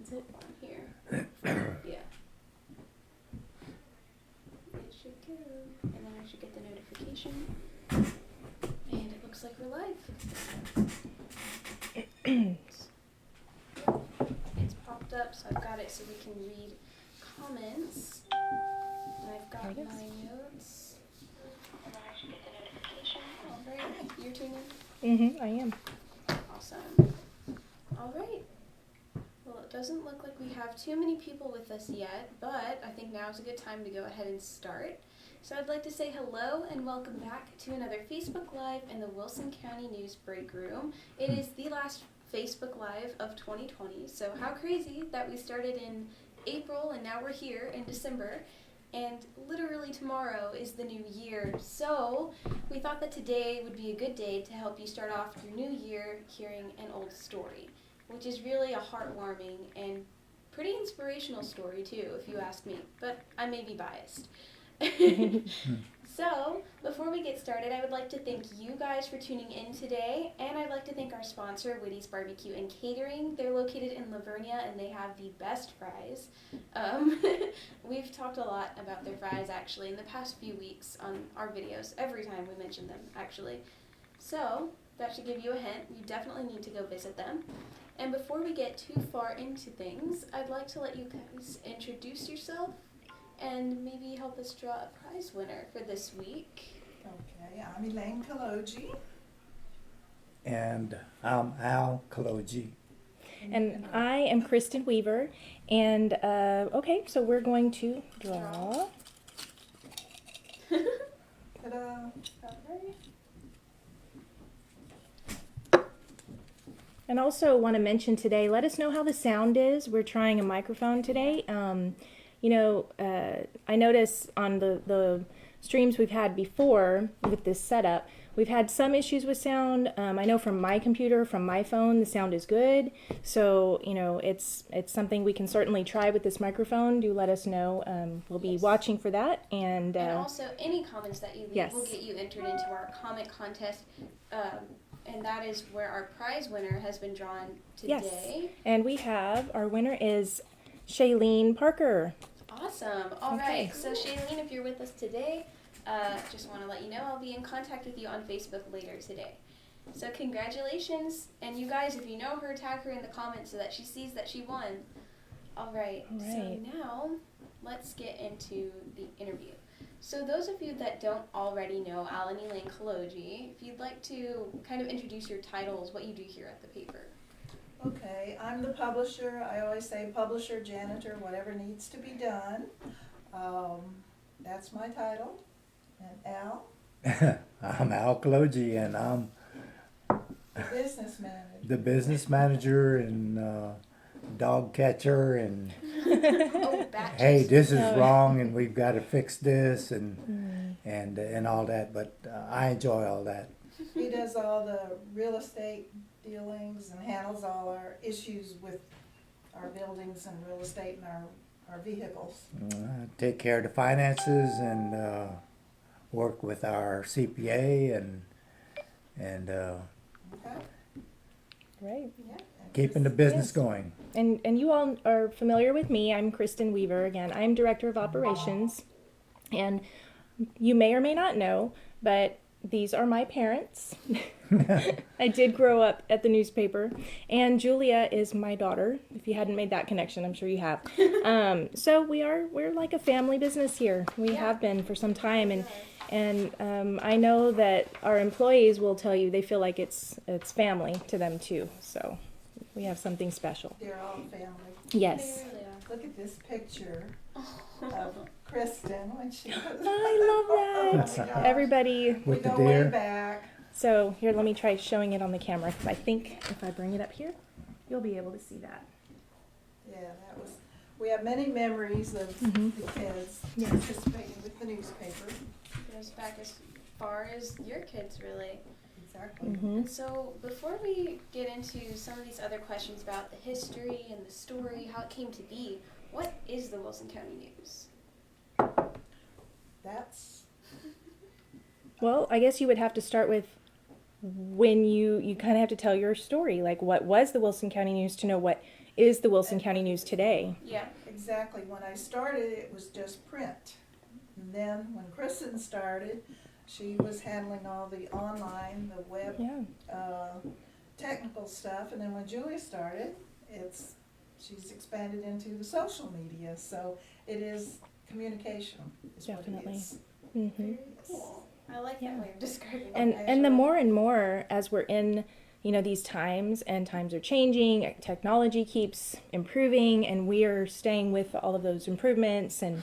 Is it on here? Yeah. It should go. And then I should get the notification. And it looks like we're live. It's popped up, so I've got it so we can read comments. And I've got my notes. And then I should get the notification. All right. You're tuning in? I am. Awesome. All right. Well, it doesn't look like we have too many people with us yet, but I think now is a good time to go ahead and start. So I'd like to say hello and welcome back to another Facebook Live in the Wilson County News Break Room. It is the last Facebook Live of 2020, so how crazy that we started in April and now we're here in December. And literally tomorrow is the new year, so we thought that today would be a good day to help you start off your new year hearing an old story, which is really a heartwarming and pretty inspirational story too, if you ask me, but I may be biased. So, before we get started, I would like to thank you guys for tuning in today, and I'd like to thank our sponsor, Witty's Barbecue and Catering. They're located in Lavernia, and they have the best fries. We've talked a lot about their fries, actually, in the past few weeks on our videos, every time we mention them, actually. So, that should give you a hint. You definitely need to go visit them. And before we get too far into things, I'd like to let you guys introduce yourself and maybe help us draw a prize winner for this week. Okay, I'm Elaine Kolodziej. And I'm Al Kolodziej. And I am Kristen Weaver. And, okay, so we're going to draw. Ta-da! Alright. And also want to mention today, let us know how the sound is. We're trying a microphone today. I notice on the streams we've had before with this setup, we've had some issues with sound. I know from my computer, from my phone, the sound is good. So, it's something we can certainly try with this microphone. Do let us know. We'll be watching for that. And Also, any comments that you leave will get you entered into our comment contest. And that is where our prize winner has been drawn today. Yes. And our winner is Shailene Parker. Awesome. All right. So Shailene, if you're with us today, just want to let you know I'll be in contact with you on Facebook later today. So congratulations. And you guys, if you know her, tag her in the comments so that she sees that she won. All right. So now let's get into the interview. So those of you that don't already know Al and Elaine Kolodziej, if you'd like to kind of introduce your titles, what you do here at the paper. Okay, I'm the publisher. I always say publisher, janitor, whatever needs to be done. That's my title. And Al? I'm Al Kolodziej, and I'm The business manager. the business manager and dog catcher, and hey, this is wrong, and we've got to fix this, and all that. But I enjoy all that. He does all the real estate dealings and handles all our issues with our buildings and real estate and our vehicles. Take care of the finances and work with our CPA and Okay? Right. Yeah. keeping the business going. And you all are familiar with me. I'm Kristen Weaver. Again, I'm Director of Operations. And you may or may not know, but these are my parents. I did grow up at the newspaper. And Julia is my daughter. If you hadn't made that connection, I'm sure you have. So we're like a family business here. We have been for some time. And I know that our employees will tell you they feel like it's family to them too. So we have something special. They're all family. Yes. They really are. Look at this picture of Kristen when she was... I love that. Oh my gosh. Everybody. With we the go deer. way back. So here, let me try showing it on the camera, because I think if I bring it up here, you'll be able to see that. Yeah, that was... We have many memories of the kids participating with the newspaper. It goes back as far as your kids, really. Exactly. And so before we get into some of these other questions about the history and the story, how it came to be, what is the Wilson County News? That's... Well, I guess you would have to start with when you kind of have to tell your story. Like, what was the Wilson County News to know what is the Wilson County News Today. Yeah. Exactly. When I started, it was just print. And then when Kristen started, she was handling all the online, the web, Yeah. technical stuff. And then when Julia started, she's expanded into the social media. So it is communication. Is Definitely. What it is. Mm-hmm. Cool. I like that way of describing it. And the more and more as we're in, these times, and times are changing, technology keeps improving, and we are staying with all of those improvements, and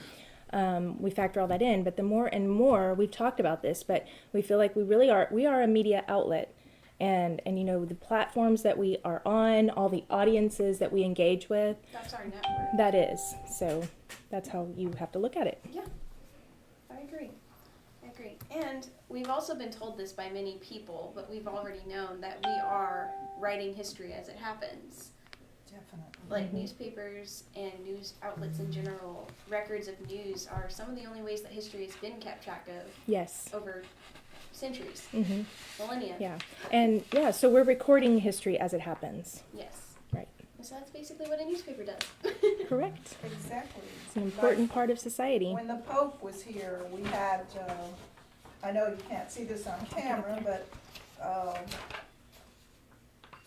we factor all that in. But the more and more, we've talked about this, but we feel like we are a media outlet. And the platforms that we are on, all the audiences that we engage with. That's our network. That is. So that's how you have to look at it. Yeah, I agree. And we've also been told this by many people, but we've already known that we are writing history as it happens. Definitely. Like newspapers and news outlets in general, records of news are some of the only ways that history has been kept track of. Yes. Over centuries, millennia. Yeah. And so we're recording history as it happens. Yes. Right. So that's basically what a newspaper does. Correct. Exactly. It's an important part of society. When the Pope was here, we had, I know you can't see this on camera, but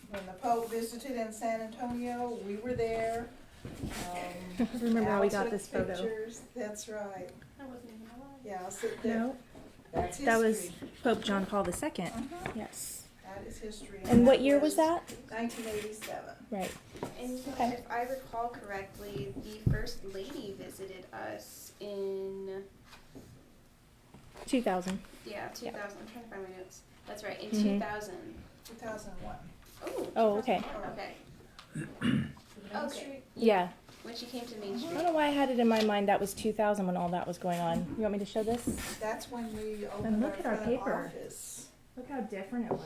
when the Pope visited in San Antonio, we were there. I remember how we Al got took this photo. pictures. That's right. I wasn't even alive. Yeah, so that's history. That was Pope John Paul II. Yes. That is history. And what year was that? 1987. Right. And Okay. if I recall correctly, the First Lady visited us in 2000. 2000. I'm trying to find my notes. That's right, in 2000. 2001. Oh, okay. Okay. Okay. Yeah. When she came to Main I Street. don't know why I had it in my mind that was 2000 when all that was going on. You want me to show this? That's when we opened look at our front paper. office. Look how different it was.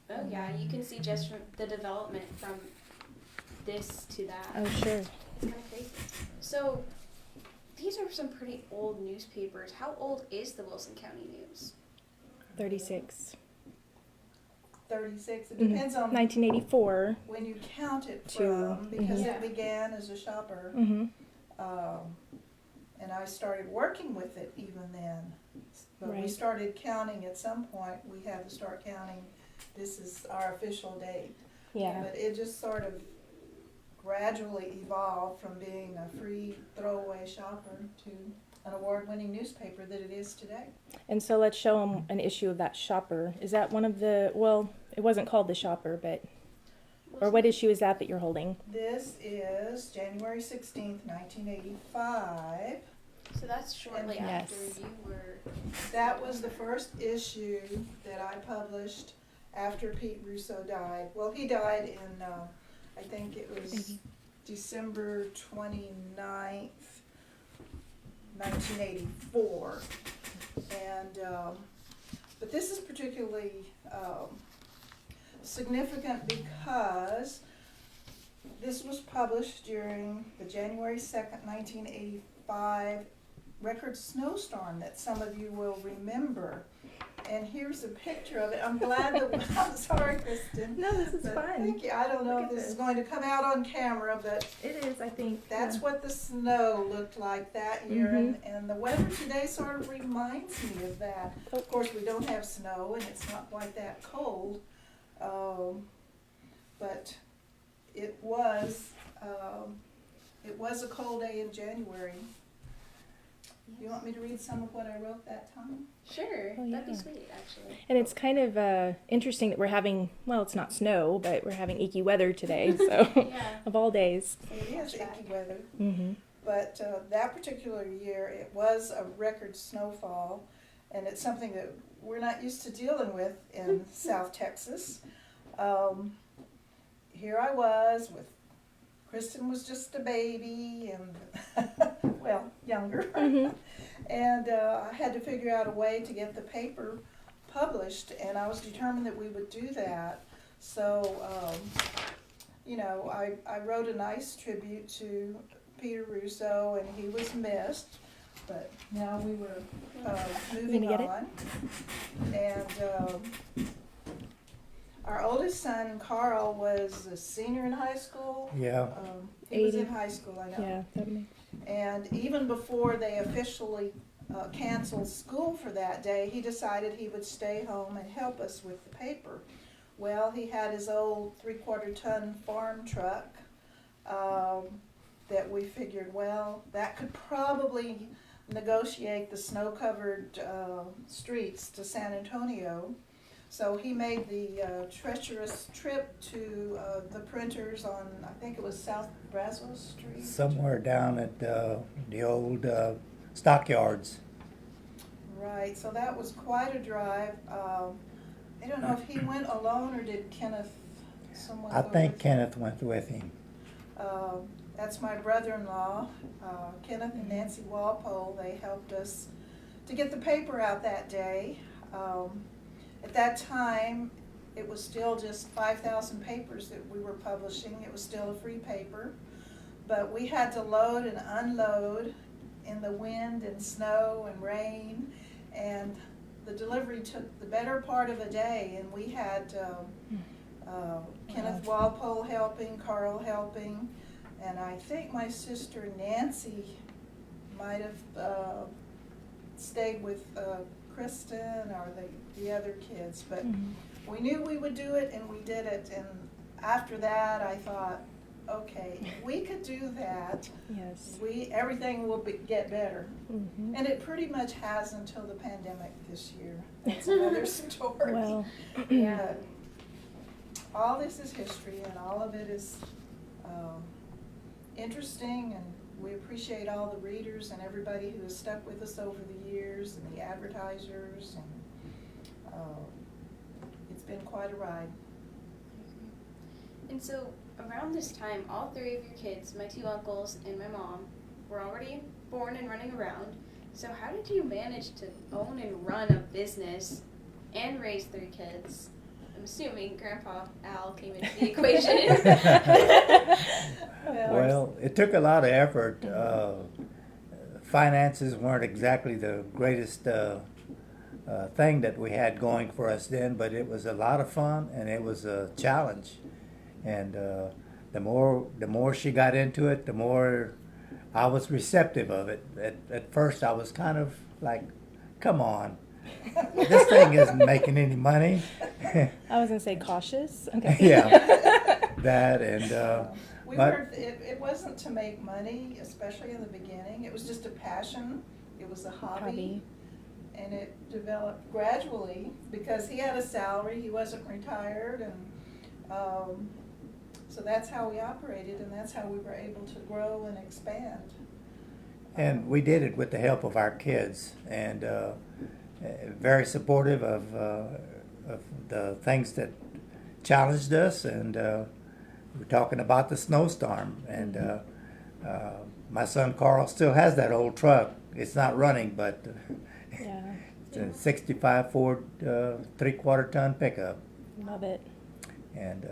Oh yeah, you can see just from the development from this to that. Oh, sure. It's kind of crazy. So, these are some pretty old newspapers. How old is the Wilson County News? 36. 36. It depends on 1984. when you count it To- from, because mhm. it began as a shopper. Mm-hmm. And I started working with it even then. But we Right. started counting at some point. We had to start counting. This is our official date. Yeah. But it just sort of gradually evolved from being a free throwaway shopper to an award-winning newspaper that it is today. And so let's show them an issue of that shopper. Is that one of the, well, it wasn't called the shopper, but, or what issue is that you're holding? This is January 16th, 1985. So that's shortly Yes. after you were. That was the first issue that I published after Pete Russo died. Well, he died in, I think it was December 29th, 1984. And, but this is particularly significant because this was published during the January 2nd, 1985 record snowstorm that some of you will remember. And here's a picture of it. I'm glad that, I'm sorry, Kristen. No, this is But fun. thank you. I don't know Look if at this is this. going to come out on camera, but It is, I think. that's what the snow looked like that year. And the weather today sort of reminds me of that. Of course, we don't have snow and it's not quite that cold. But it was a cold day in January. You want me to read some of what I wrote that time? Sure, Oh, that'd be yeah. sweet, actually. And it's kind of interesting that we're having, well, it's not snow, but we're having icky weather today, so, Yeah. of all days. It is icky weather. Mm-hmm. But that particular year, it was a record snowfall, and it's something that we're not used to dealing with in South Texas. Here I was with, Kristen was just a baby, and, well, younger. Mm-hmm. And I had to figure out a way to get the paper published, and I was determined that we would do that. So, you know, I wrote a nice tribute to Peter Russo, and he was missed, but now we were moving get it? on. And Our oldest son, Carl, was a senior in high school. Yeah. He was 80. in high school, I know. Yeah, that makes And even before they officially canceled school for that day, he decided he would stay home and help us with the paper. Well, he had his old 3/4-ton farm truck that we figured, well, that could probably negotiate the snow-covered streets to San Antonio. So he made the treacherous trip to the printers on, I think it was South Brazos Street. Somewhere down at the old stockyards. Right, so that was quite a drive. I don't know if he went alone or did Kenneth, someone I go think with Kenneth went with him. That's my brother-in-law, Kenneth and Nancy Walpole. They helped us to get the paper out that day. At that time, it was still just 5,000 papers that we were publishing. It was still a free paper. But we had to load and unload in the wind and snow and rain. And the delivery took the better part of a day. And we had Kenneth Walpole helping, Carl helping. And I think my sister Nancy might have stayed with Kristen or the other kids, but we knew we would do it and we did it. And after that I thought, okay, we could do that. yes. Everything will get better. Mm-hmm. And it pretty much has until the pandemic this year. That's another story. Well, But all this is history and all of it is interesting, and we appreciate all the readers and everybody who has stuck with us over the years and the advertisers, and it's been quite a ride. And so around this time, all three of your kids, my two uncles and my mom, were already born and running around. So how did you manage to own and run a business and raise three kids? I'm assuming Grandpa Al came into the equation. Well, it took a lot of effort. Finances weren't exactly the greatest thing that we had going for us then, but it was a lot of fun and it was a challenge. And the more she got into it, the more I was receptive of it. At first, I was kind of like, "Come on, this thing isn't making any money." I was gonna say cautious. Okay. Yeah, that and. It wasn't to make money, especially in the beginning. It was just a passion. It was a hobby. And it developed gradually because he had a salary. He wasn't retired, and so that's how we operated, and that's how we were able to grow and expand. And we did it with the help of our kids, and very supportive of the things that challenged us. And we're talking about the snowstorm. And my son Carl still has that old truck. It's not running, but Yeah. it's a 65 Ford 3/4-ton pickup. Love it. And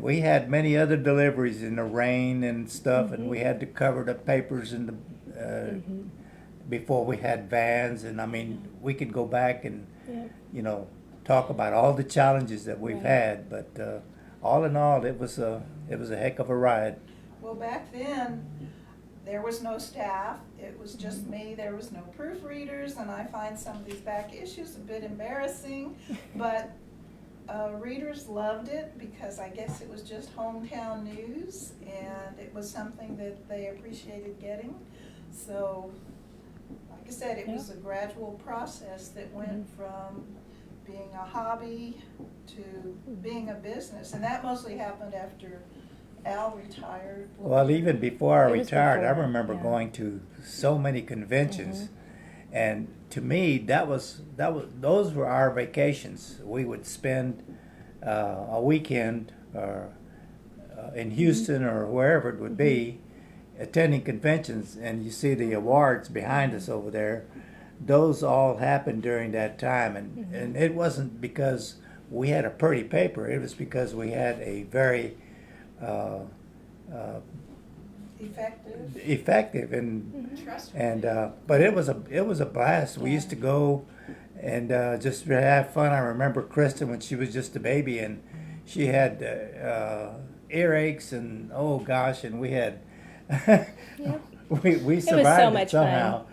we had many other deliveries in the rain and stuff, and we had to cover the papers in the before we had vans. And I mean, we could go back and talk about all the challenges that we've had, but all in all, it was a heck of a ride. Well, back then, there was no staff. It was just me. There was no proofreaders, and I find some of these back issues a bit embarrassing, but readers loved it because I guess it was just hometown news, and it was something that they appreciated getting. So, like I said, it was a gradual process that went from being a hobby to being a business, and that mostly happened after Al retired. Well, even before I It was retired, I before, remember yeah. going to so many conventions, and to me, those were our vacations. We would spend a weekend in Houston or wherever it would be, attending conventions, and you see the awards behind us over there. Those all happened during that time, and it wasn't because we had a pretty paper. It was because we had a very effective and Trustworthy. but it was a blast. We used to go just to have fun. I remember Kristen when she was just a baby, and she had earaches, and oh gosh, and we had we survived so much somehow.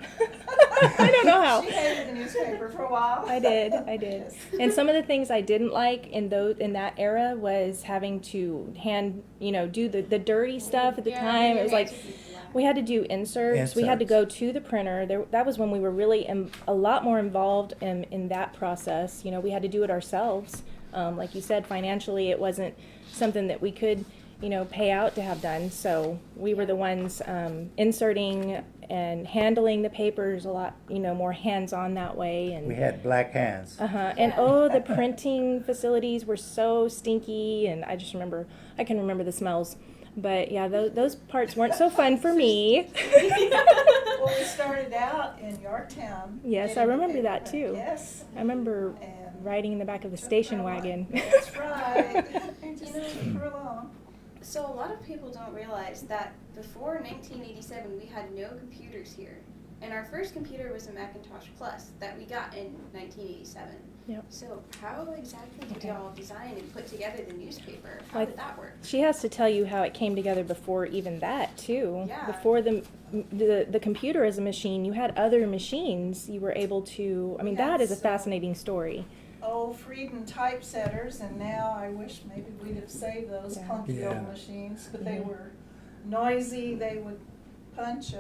I don't know how. She hated the newspaper for a while. I did. And some of the things I didn't like in that era was having to do the dirty stuff at the time. It was like we had to do inserts. We had to go to the printer. That was when we were really a lot more involved in that process. We had to do it ourselves. Like you said, financially, it wasn't something that we could pay out to have done. So we were the ones inserting and handling the papers a lot, more hands-on that way. And we had black hands. And the printing facilities were so stinky, and I can remember the smells. But yeah, those parts weren't so fun for me. Well, we started out in Yorktown. Yes, I remember that too. Yes. I remember riding in the back of the station wagon. That's right. Just took her along. So a lot of people don't realize that before 1987 we had no computers here. And our first computer was a Macintosh Plus that we got in 1987. Yep. So how exactly did y'all design and put together the newspaper? How did that work? She has to tell you how it came together before even that too. Yeah. Before the computer as a machine, you had other machines you were able to, that is a fascinating story. Old Frieden typesetters, and now I wish maybe we'd have saved those clunky old machines, but they were noisy. They would punch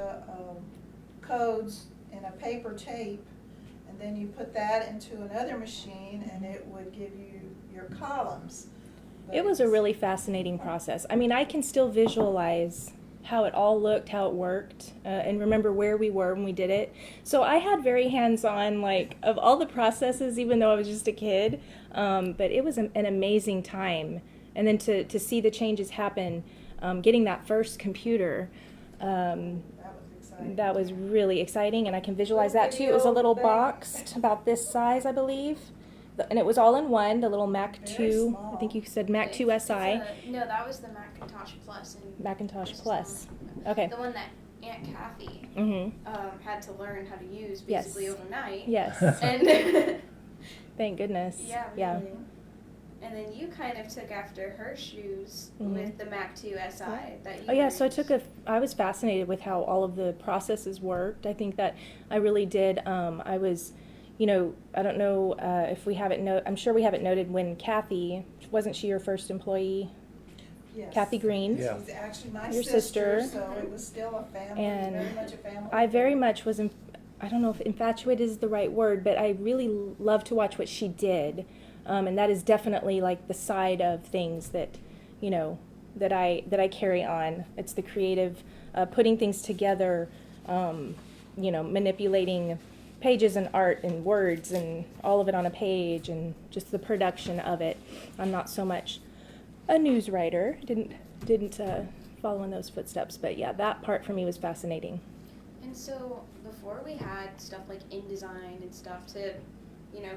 codes in a paper tape, and then you put that into another machine, and it would give you your columns. But it was a really fascinating process. I can still visualize how it all looked, how it worked, and remember where we were when we did it. So I had very hands-on, of all the processes, even though I was just a kid. But it was an amazing time. And then to see the changes happen, getting that first computer, that was really exciting, and I can visualize that too. It was a little boxed, about this size, I believe. And it was all in one, the little Mac 2, I think you said Mac 2 SI. No, that was the Macintosh Plus. Macintosh Plus. Okay. The one that Aunt Kathy had to learn how to use basically overnight. Yes. And thank goodness. Yeah. And then you kind of took after her shoes with the Mac 2 SI that you used. So I was fascinated with how all of the processes worked. I think that I really did. I was, I don't know if we have it I'm sure we have it noted when Kathy, wasn't she your first employee? Yes. Kathy Green. Yeah. She's actually my Your sister, sister. so it was still a family, And very much a family. I very much was, I don't know if infatuated is the right word, but I really loved to watch what she did. And that is definitely the side of things that, that I carry on. It's the creative, putting things together, manipulating pages and art and words and all of it on a page, and just the production of it. I'm not so much a news writer, didn't follow in those footsteps, but yeah, that part for me was fascinating. And so before we had stuff like InDesign and stuff to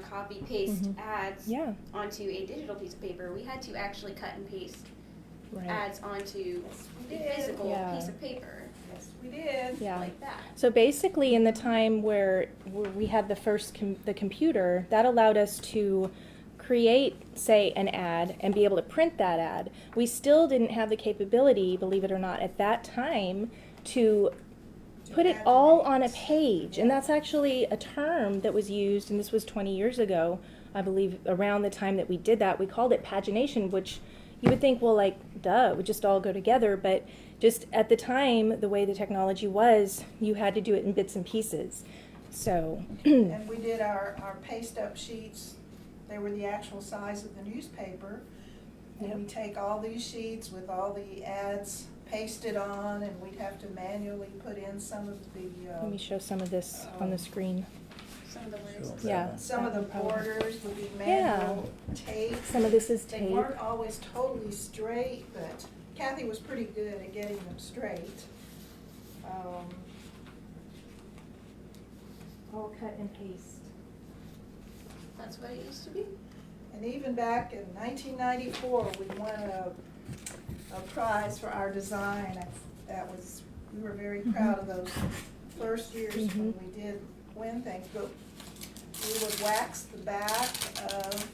copy paste ads onto a digital piece of paper, we had to actually cut and paste ads onto a physical piece of paper. Yes, we did. Yeah. Like that. So basically, in the time where we had the computer, that allowed us to create, say, an ad and be able to print that ad. We still didn't have the capability, believe it or not, at that time to put it all on a page. And that's actually a term that was used, and this was 20 years ago, I believe, around the time that we did that. We called it pagination, which you would think, well, duh, it would just all go together. But just at the time, the way the technology was, you had to do it in bits and pieces. So. And we did our paste-up sheets. They were the actual size of the newspaper. And we take all these sheets with all the ads pasted on, and we'd have to manually put in some of the... Let me show some of this on the screen. Some of the words. Yeah. Some of the borders would be manual tape. Some of this is They tape. weren't always totally straight, but Kathy was pretty good at getting them straight. All cut and paste. That's what it used to be. And even back in 1994, we won a prize for our design. We were very proud of those first years when we did win things. But we would wax the back of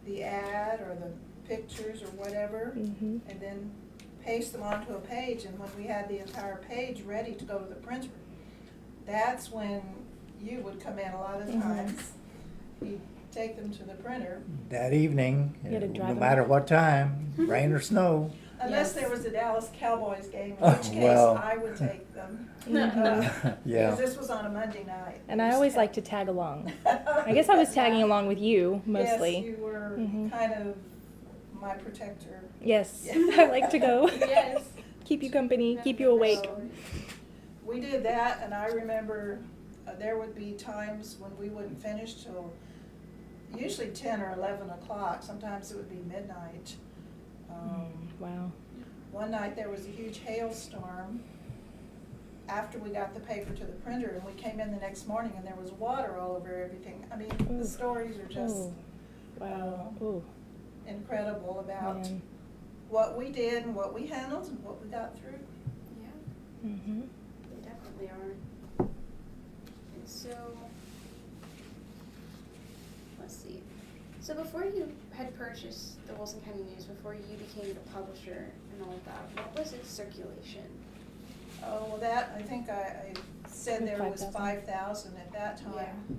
the ad or the pictures or whatever, Mhm. and then paste them onto a page, and when we had the entire page ready to go to the printer, that's when you would come in a lot of Mhm. times. You'd take them to the printer, That evening, You had to drive no 'em matter out. what time, rain or snow. unless Yes. there was a Dallas Cowboys game, in Oh, which case well. I would take them. Mhm. Yeah. Because this was on a Monday night. And I always like to tag along. I guess I was tagging along with you mostly. Yes, you were Mhm. kind of my protector. Yes, I like to go. Yes. Keep you company, keep you awake. So, we did that, and I remember there would be times when we wouldn't finish till usually 10 or 11 o'clock. Sometimes it would be midnight. Wow. One night there was a huge hailstorm after we got the paper to the printer, and we came in the next morning and there was water all over everything. I mean, Ooh. the stories are just Oh, wow. Ooh, incredible about man. what we did and what we handled and what we got through. Yeah, Mhm. they definitely are. And so, let's see. So before you had purchased the Wilson County News, before you became the publisher and all of that, what was its circulation? Oh, well, that, I think I said there was 5,000. 5,000 at that time. Yeah.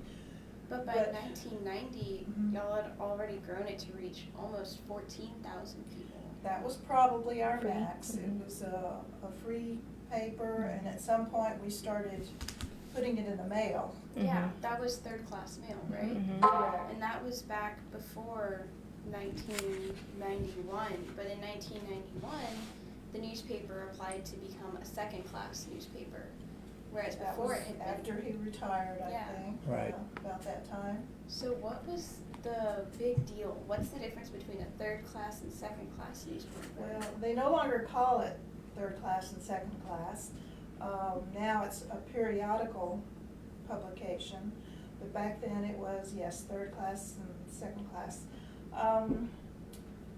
But by But- 1990, Mhm. y'all had already grown it to reach almost 14,000 people. That was probably our Free. max. Mhm. It was a free paper, and at some point we started putting it in the mail. Yeah, Mhm. that was third class mail, right? Mhm. Correct. And that was back before 1991. But in 1991, the newspaper applied to become a second class newspaper, whereas That before was it had been. after he retired, I Yeah. think. Right. About that time. So what was the big deal? What's the difference between a third class and second class newspaper? Well, they no longer call it third class and second class. Now it's a periodical publication, but back then it was, yes, third class and second class.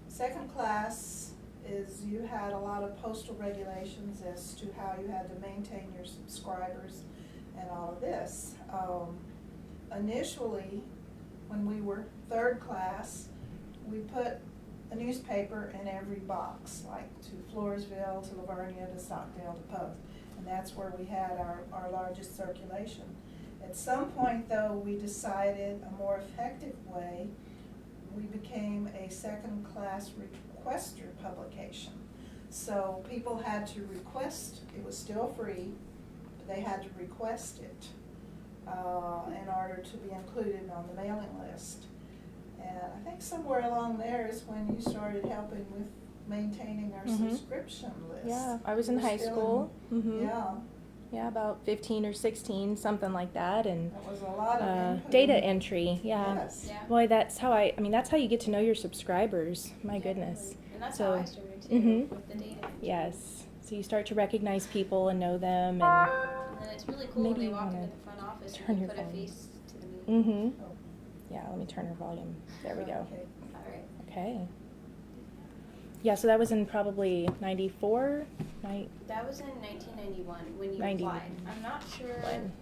Second class is you had a lot of postal regulations as to how you had to maintain your subscribers and all of this. Initially, when we were third class, we put a newspaper in every box, like to Floresville, to Livonia, to Stockdale, to Pope. And that's where we had our largest circulation. At some point, though, we decided a more effective way. We became a second-class requester publication. So people had to request, it was still free, but they had to request it in order to be included on the mailing list. And I think somewhere along there is when you started helping with maintaining our Mhm. subscription list. Yeah, I was in You were high still school. Mhm. Yeah, Yeah, about 15 or 16, something like that, and that was a lot of input. data entry. Yeah. Yes. Yeah. Boy, that's how that's how you get to know your subscribers. My goodness. Definitely. And that's So- how I started too, Mhm. with the data entry. Yes. So you start to recognize people and know them, and And then it's really cool when Maybe they you walk wanna into the front office turn and you your put a volume. face to the name. mhm. Oh, Yeah, let me turn her volume. There we go. okay. All right. Okay. Yeah, so that was in probably 94, That was in 1991 when you 90. applied. I'm not sure When?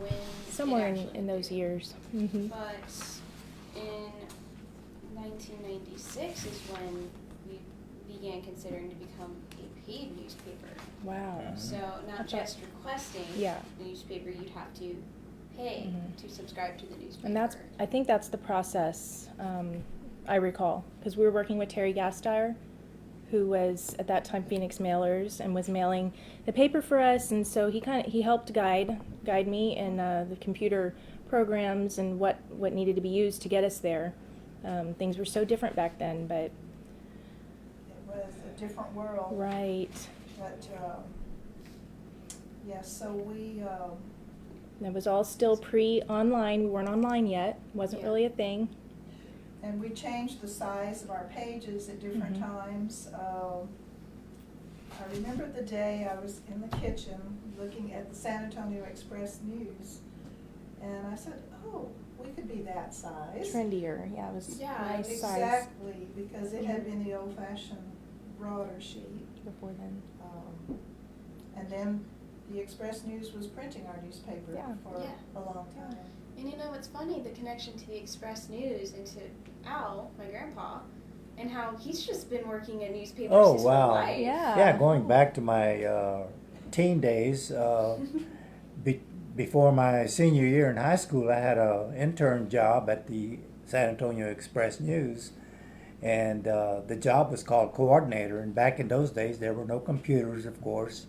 when somewhere it in actually those appeared. years. Mhm. But in 1996 is when we began considering to become a paid newspaper. Wow. So not That's just requesting Yeah. the newspaper, you'd have to pay Mhm. to subscribe to the newspaper. And I think that's the process, I recall, because we were working with Terry Gasteyer, who was at that time Phoenix Mailers and was mailing the paper for us, and so he helped guide me in the computer programs and what needed to be used to get us there. Things were so different back then, but It was a different world. right. But, yes, so we, That was all still pre-online. We weren't online yet. Wasn't Yeah. really a thing. and we changed the size of our pages at different Mhm. times. I remember the day I was in the kitchen looking at the San Antonio Express News, and I said, oh, we could be that size. Trendier. Yeah, it was Yeah, nice size Exactly, because it had Mhm. been the old-fashioned broader sheet. before then. And then the Express News was printing our newspaper Yeah. for Yeah. a long time. And it's funny, the connection to the Express News and to Al, my grandpa, and how he's just been working in newspapers Oh, his wow. whole life. Yeah, going back to my teen days, before my senior year in high school, I had an intern job at the San Antonio Express News, and the job was called coordinator. And back in those days, there were no computers, of course,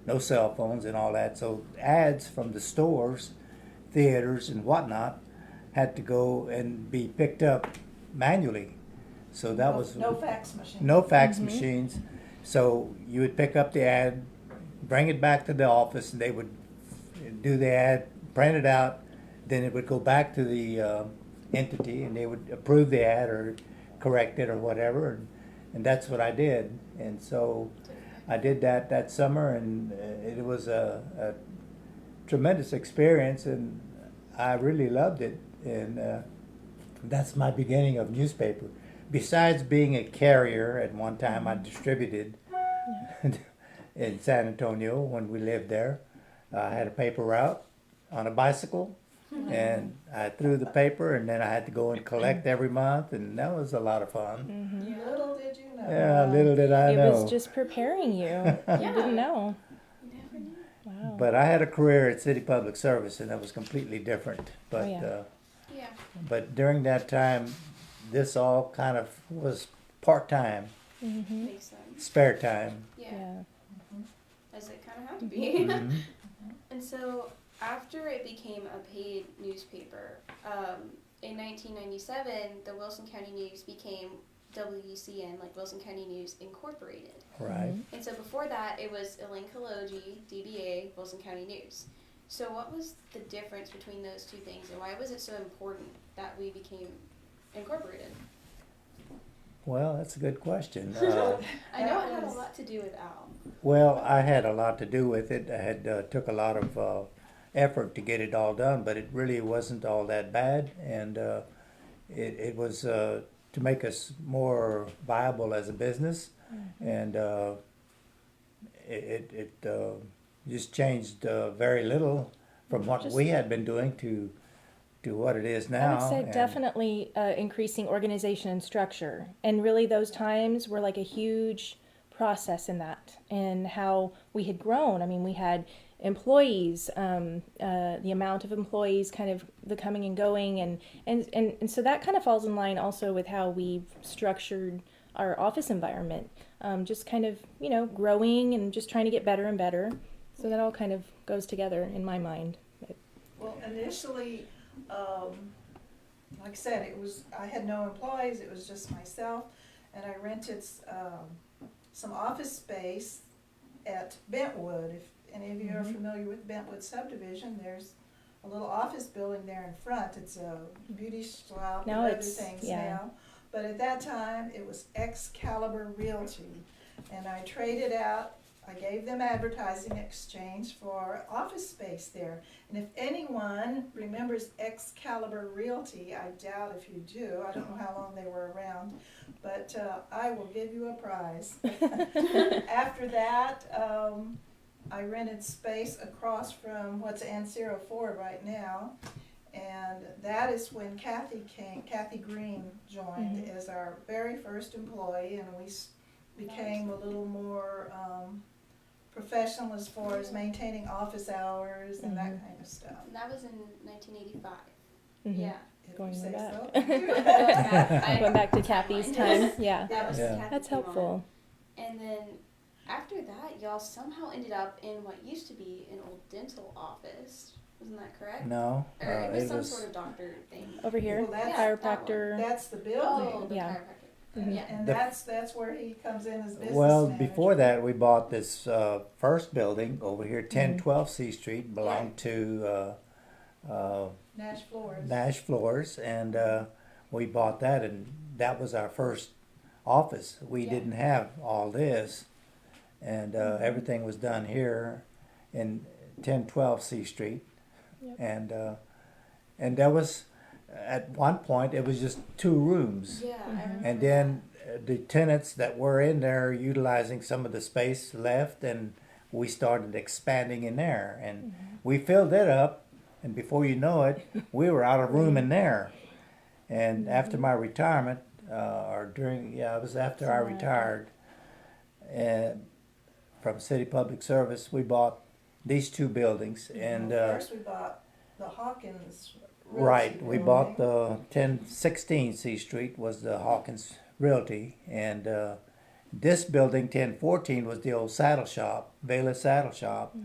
no cell phones and all that. So ads from the stores, theaters, and whatnot had to go and be picked up manually. So that was No fax machine. no fax machines. So you would pick up the ad, bring it back to the office, and they would do the ad, print it out. Then it would go back to the entity, and they would approve the ad or correct it or whatever. And that's what I did. And so I did that summer, and it was a tremendous experience, and I really loved it. And that's my beginning of newspaper. Besides being a carrier, at one time I distributed in San Antonio when we lived there. I had a paper route on a bicycle, and I threw the paper, and then I had to go and collect every month, and that was a lot of fun. Little did you know. Yeah, little did I It know. was just preparing you. You didn't know. You never knew. Wow. But I had a career at City Public Service, and that was completely different. But Yeah. but during that time, this all kind of was part-time, Makes sense. spare time. Yeah. Yeah. As it kind of had to be. Mhm. And so after it became a paid newspaper, in 1997, the Wilson County News became WCN, like Wilson County News Incorporated. Right. And so before that, it was Elaine Kolodziej, DBA, Wilson County News. So what was the difference between those two things, and why was it so important that we became incorporated? Well, that's a good question. I know That it had a was- lot to do with Al. Well, I had a lot to do with it. I had took a lot of effort to get it all done, but it really wasn't all that bad, and it was to make us more viable as a business, and it just changed very little from what Just- we had been doing to what it is now. I would say and- definitely increasing organization and structure. And really, those times were like a huge process in that, and how we had grown. I mean, we had employees, the amount of employees kind of the coming and going, and so that kind of falls in line also with how we've structured our office environment. Just kind of, growing and just trying to get better and better. So that all kind of goes together in my mind. Well, initially, like I said, I had no employees, it was just myself, and I rented some office space at Bentwood. If any of you are familiar with Bentwood subdivision, there's a little office building there in front. It's a beauty shop and Now other it's- things yeah. now. But at that time, it was Excalibur Realty, and I traded out, I gave them advertising exchange for office space there. And if anyone remembers Excalibur Realty, I doubt if you do, I don't know how long they were around, but I will give you a prize. After that, I rented space across from what's Ancero Ford right now, and that is when Kathy Green joined as our very first employee, and we became a little more professional as far as maintaining office hours and that kind of stuff. And that was in 1985. Mhm. Yeah. If Going you say back. so. Going back to Kathy's time, yeah. That was Yeah. Kathy That's came on. helpful. And then after that, y'all somehow ended up in what used to be an old dental office. Wasn't that correct? No, Or it was it some was sort of doctor thing. Over here, Well, that's- chiropractor. That's the Oh, building, the Yeah. chiropractor. Mhm. Yeah. and The- that's where he comes in as business well, manager. before that, we bought this first building over here, 1012 C Street, belonged to Nash Floors. Nash Floors, and we bought that, and that was our first office. We Yeah. didn't have all this, and everything was done here in 1012 C Street, Yep. and there was at one point it was just 2 rooms. Yeah, I remember And then the tenants that were in there utilizing some of the space left, and we started expanding in there. And we filled it up And before you know it, we were out of room in there. And after my retirement, it was after I retired from City Public Service, we bought these two buildings. And First we bought the Hawkins Realty right, we building. bought the 1016 C Street was the Hawkins Realty, and this building 1014 was the old saddle shop, Vela Saddle Shop.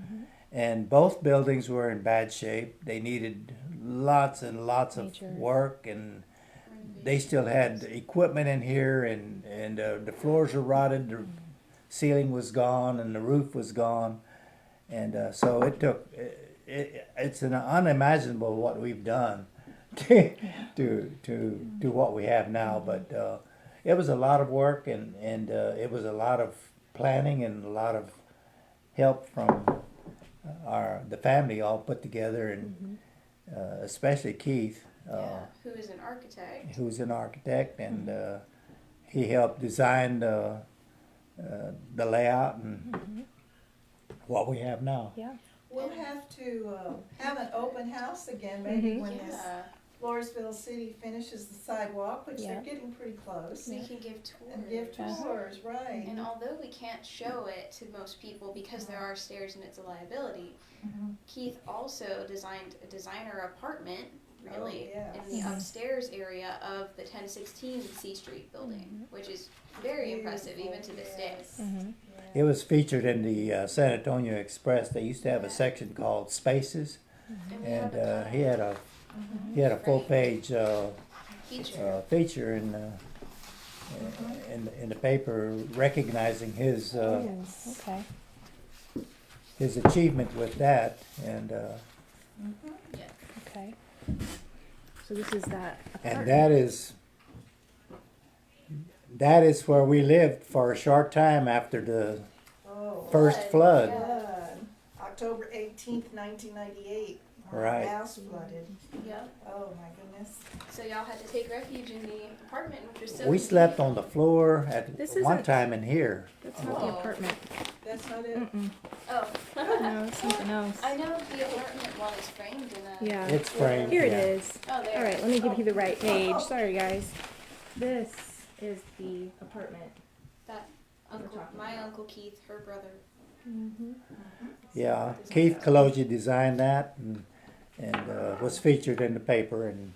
And both buildings were in bad shape. They needed lots and lots of work, and they still had equipment in here, and the floors were rotted, the ceiling was gone, and the roof was gone. And so it took, it's an unimaginable what we've done to what we have now. But it was a lot of work, and it was a lot of planning and a lot of help from the family all put together, and especially Keith, who is an architect. who's an architect, and he helped design the layout and what we have now. Yeah. We'll have to have an open house again, maybe when this Yeah. Floresville City finishes the sidewalk, which Yeah. they're getting pretty close. So you can give tours. And give tours, right. And although we can't show it to most people because there are stairs and it's a liability, Keith also designed a designer apartment, really, yes. in the upstairs area of the 1016 C Street building, which is very impressive even to this day. Yes. It was featured in the San Antonio Express. They used to have a section called Spaces, And we have and he had a full page feature. feature in the paper recognizing his Okay. his achievement with that, and Okay. So this is that and apartment. that is where we lived for a short time after the Oh, first flood. October 18th, 1998. Our Right. house flooded. Yep. Oh, my goodness. So y'all had to take refuge in the apartment, which was so We neat. slept on the floor at This one isn't- time in here. That's not the Oh. apartment. That's not it? Oh. No, it's something else. I know the apartment one is framed in a. Yeah. It's framed. Here it yeah. is. Oh, there. All right, let me give you the right page. Sorry, guys. This is the apartment. That uncle, my uncle Keith, her brother. Yeah, Keith Kolodziej designed that, and was featured in the paper, and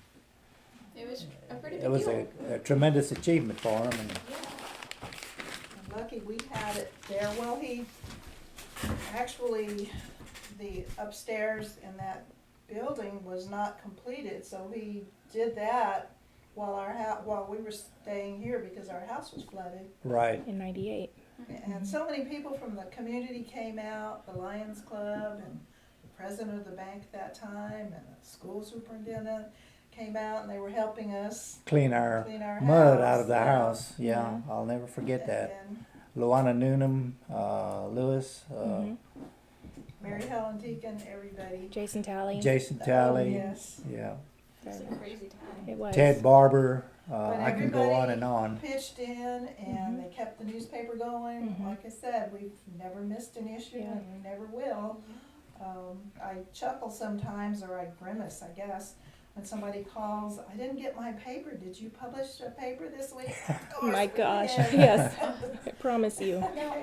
It was a pretty big it was deal. a tremendous achievement for him. And I'm lucky we had it there. Well, actually, the upstairs in that building was not completed, so he did that while we were staying here because our house was flooded. right, In 98. And so many people from the community came out, the Lions Club and the president of the bank at that time and the school superintendent came out, and they were helping us clean our clean our mud house. out of the Yeah. house. Yeah, I'll never forget that. And Luana Noonan, Lewis, Mary Helen Deacon, everybody. Jason Talley. Jason Oh, Talley, yes. yeah, It's a crazy time. It was. Ted Barber. But I can go on everybody and on. pitched in, and they kept the newspaper going. Like I said, we've never missed an issue, Yeah. and we never will. I chuckle sometimes, or I grimace, I guess, when somebody calls, I didn't get my paper. Did you publish a paper this week? Of course My we gosh, did. yes. I promise you. Now,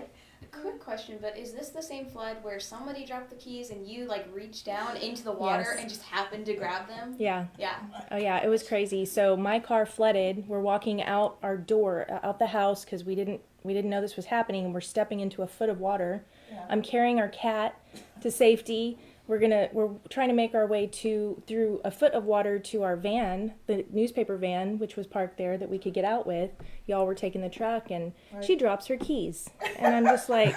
a quick question, but is this the same flood where somebody dropped the keys and you like reached down into the water Yes. and just happened to grab them? Yeah. Yeah. Oh yeah, it was crazy. So my car flooded. We're walking out our door, out the house, because we didn't know this was happening, and we're stepping into a foot of water. Yeah. I'm carrying our cat to safety. We're trying to make our way through a foot of water to our van, the newspaper van, which was parked there that we could get out with. Y'all were taking the truck, and she drops her keys, and I'm just like,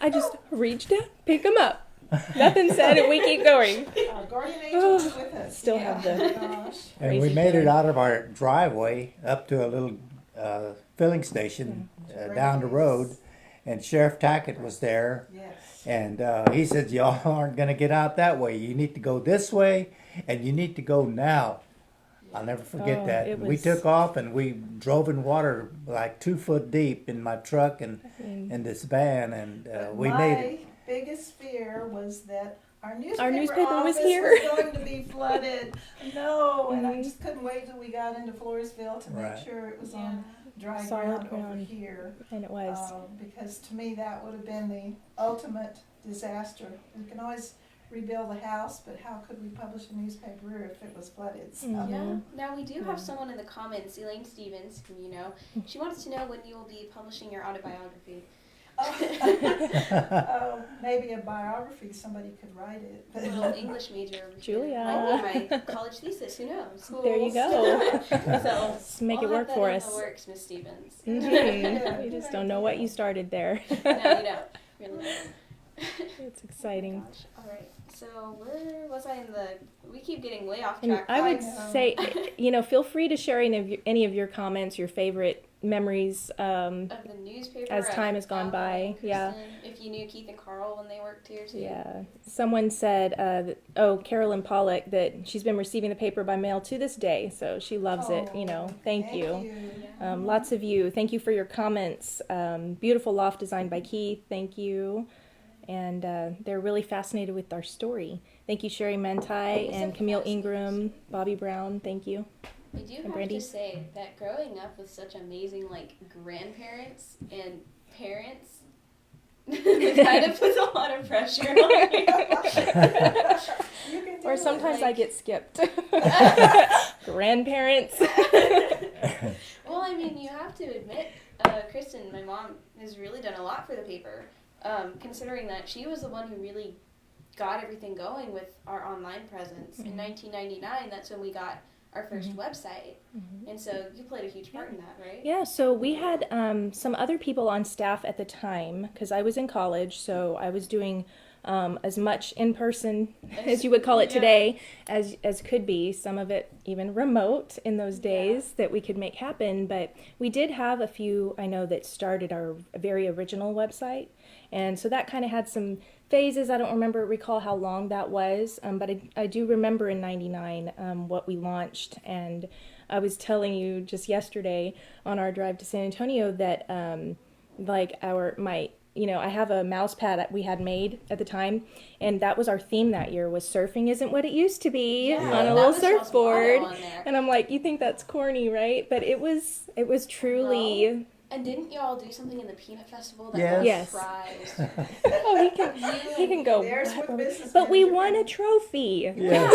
I just reached down, pick them up. Nothing said, and we keep going. Guardian angel was with us. Still have the- Oh, gosh. And we Crazy made it feeling. out of our driveway up to a little filling station down the road, and Sheriff Tackett was there. Yes. And he said, y'all aren't going to get out that way. You need to go this way, and you need to go now. I'll never forget Oh, that. it We was- took off, and we drove in water like 2 foot deep in my truck and in this van, and we made it. My biggest fear was that our newspaper was office here. was going to be flooded. No, and I just couldn't wait till we got into Floresville to Right. make sure it was on dry Solid ground over ground. here. And it was. Because to me, that would have been the ultimate disaster. We can always rebuild the house, but how could we publish a newspaper if it was flooded? So. Yeah. Now we do have someone in the comments, Elaine Stevens, who you know. She wants to know when you will be publishing your autobiography. Oh, maybe a biography, somebody could write it. A little English major over here. Julia. Might be my college thesis, who knows? There you go. So Let's make it work for us. In the works, Miss Stevens. Mhm. You just don't know what you started there. No, you don't. Really don't. It's exciting. Oh gosh. All right. So where was I in the? We keep getting way off And track. I would guys. say, feel free to share any of your comments, your favorite memories Of the newspaper. as time has gone Alan by. and Yeah. Kristen, if you knew Keith and Carl when they worked here too. Yeah. Someone said, Carolyn Pollock, that she's been receiving the paper by mail to this day, so she loves it. Thank you. Lots of you. Thank you for your comments. Beautiful loft designed by Keith. Thank you. And they're really fascinated with our story. Thank you, Sherry Mentai and Camille Ingram, Bobby Brown. Thank you. I do have Brandy? to say that growing up with such amazing grandparents and parents kind of puts a lot of pressure on you. Or sometimes I get skipped. Grandparents. Well, I mean, you have to admit, Kristen, my mom, has really done a lot for the paper, considering that she was the one who really got everything going with our online presence. In 1999, that's when we got our first website. And so you played a huge part in that, right? Yeah, so we had some other people on staff at the time, because I was in college, so I was doing as much in person, as you would call it today, as could be. Some of it even remote in those days that we could make happen. But we did have a few, I know, that started our very original website. And so that kind of had some phases. I don't recall how long that was, but I do remember in '99 what we launched. And I was telling you just yesterday on our drive to San Antonio that I have a mouse pad that we had made at the time, and that was our theme that year, was surfing isn't what it used to be on a little surfboard. And I'm like, you think that's corny, right? But it was truly. Well, and didn't you all do something in the Peanut Festival that Yes. was prize? Oh, he can go. There's what business But we manager won a can- trophy. Yeah,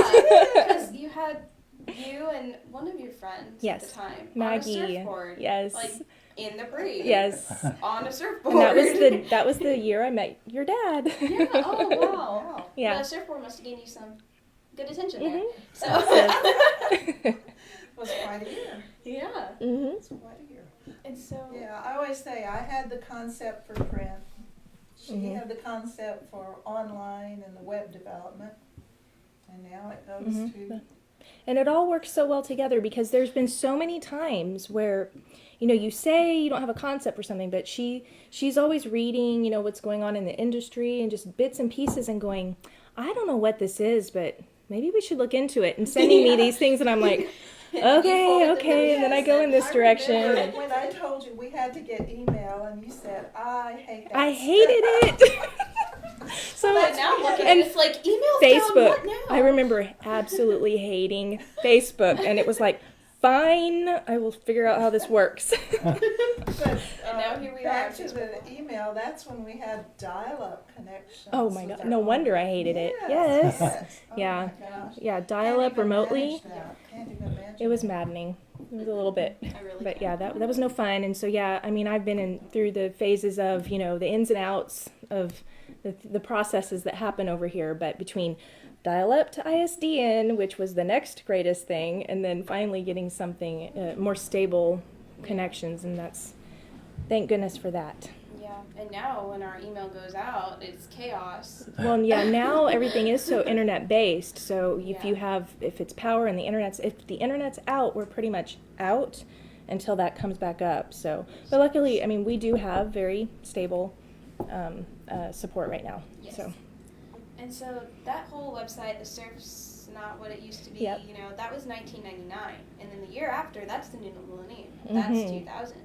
because you had you and one of your friends at the time Maggie. on a surfboard. Yes. Like in the parade. Yes. On a surfboard. And that was the year I met your dad. Yeah. Oh wow. Yeah. The surfboard must have given you some good attention there. So. It was quite a year. Yeah. Mm-hmm. It's quite a year. And so. Yeah, I always say I had the concept for print. She had the concept for online and the web development. And now it goes to... And it all works so well together, because there's been so many times where, you say you don't have a concept for something, but she's always reading, what's going on in the industry and just bits and pieces and going, I don't know what this is, but maybe we should look into it, and sending me these things, and I'm like, okay, and then I go in this direction. remember when I told you we had to get email and you said, I hate that I stuff." hated it. So But now looking at and it, it's like email Facebook. What now? I remember absolutely hating Facebook, and it was like, fine, I will figure out how this works. But, And now here we back are. to the email, that's when we had dial-up connections. Oh my with God! our No phone. wonder I hated it. Yes. Oh Yeah. my gosh. Yeah, dial up Can't even remotely. manage that. Can't even imagine It was that. maddening. It was a little bit. I really But yeah, that was no fun. And so yeah, I mean, I've been through the phases of, the ins and outs of the processes that happen over here. But between dial up to ISDN, which was the next greatest thing, and then finally getting something more stable connections, and that's, thank goodness for that. Yeah, and now when our email goes out, it's chaos. Well, yeah, now everything is so internet based. So if Yeah. if it's power and if the internet's out, we're pretty much out until that comes back up. So, but luckily, I mean, we do have very stable support right now. Yes. So, And so that whole website, the surf's not what it used to be, Yep. that was 1999. And then the year after, that's the new millennium. That's 2000.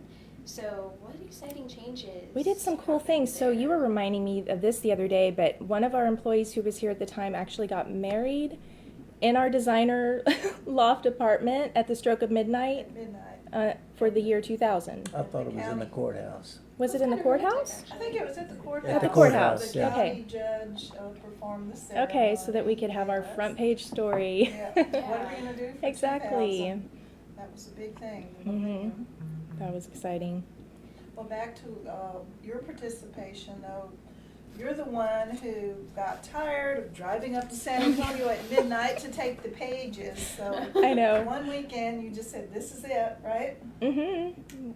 So what exciting changes? We did some cool happened things. So you there? were reminding me of this the other day, but one of our employees who was here at the time actually got married in our designer loft apartment at the stroke of midnight At midnight. for the year 2000. I thought it was in the courthouse. Was it in the That's kinda courthouse? romantic, I think it was at the courthouse. At the courthouse, The okay. county judge performed the ceremony. Okay, so that we could have our Yes. front page story. Yeah, what are we gonna do for Exactly. 2000? That was a big thing. Mhm. That was exciting. Well, back to your participation, though. You're the one who got tired of driving up to San Antonio at midnight to take the pages. So I know. one weekend you just said, "This is it," right?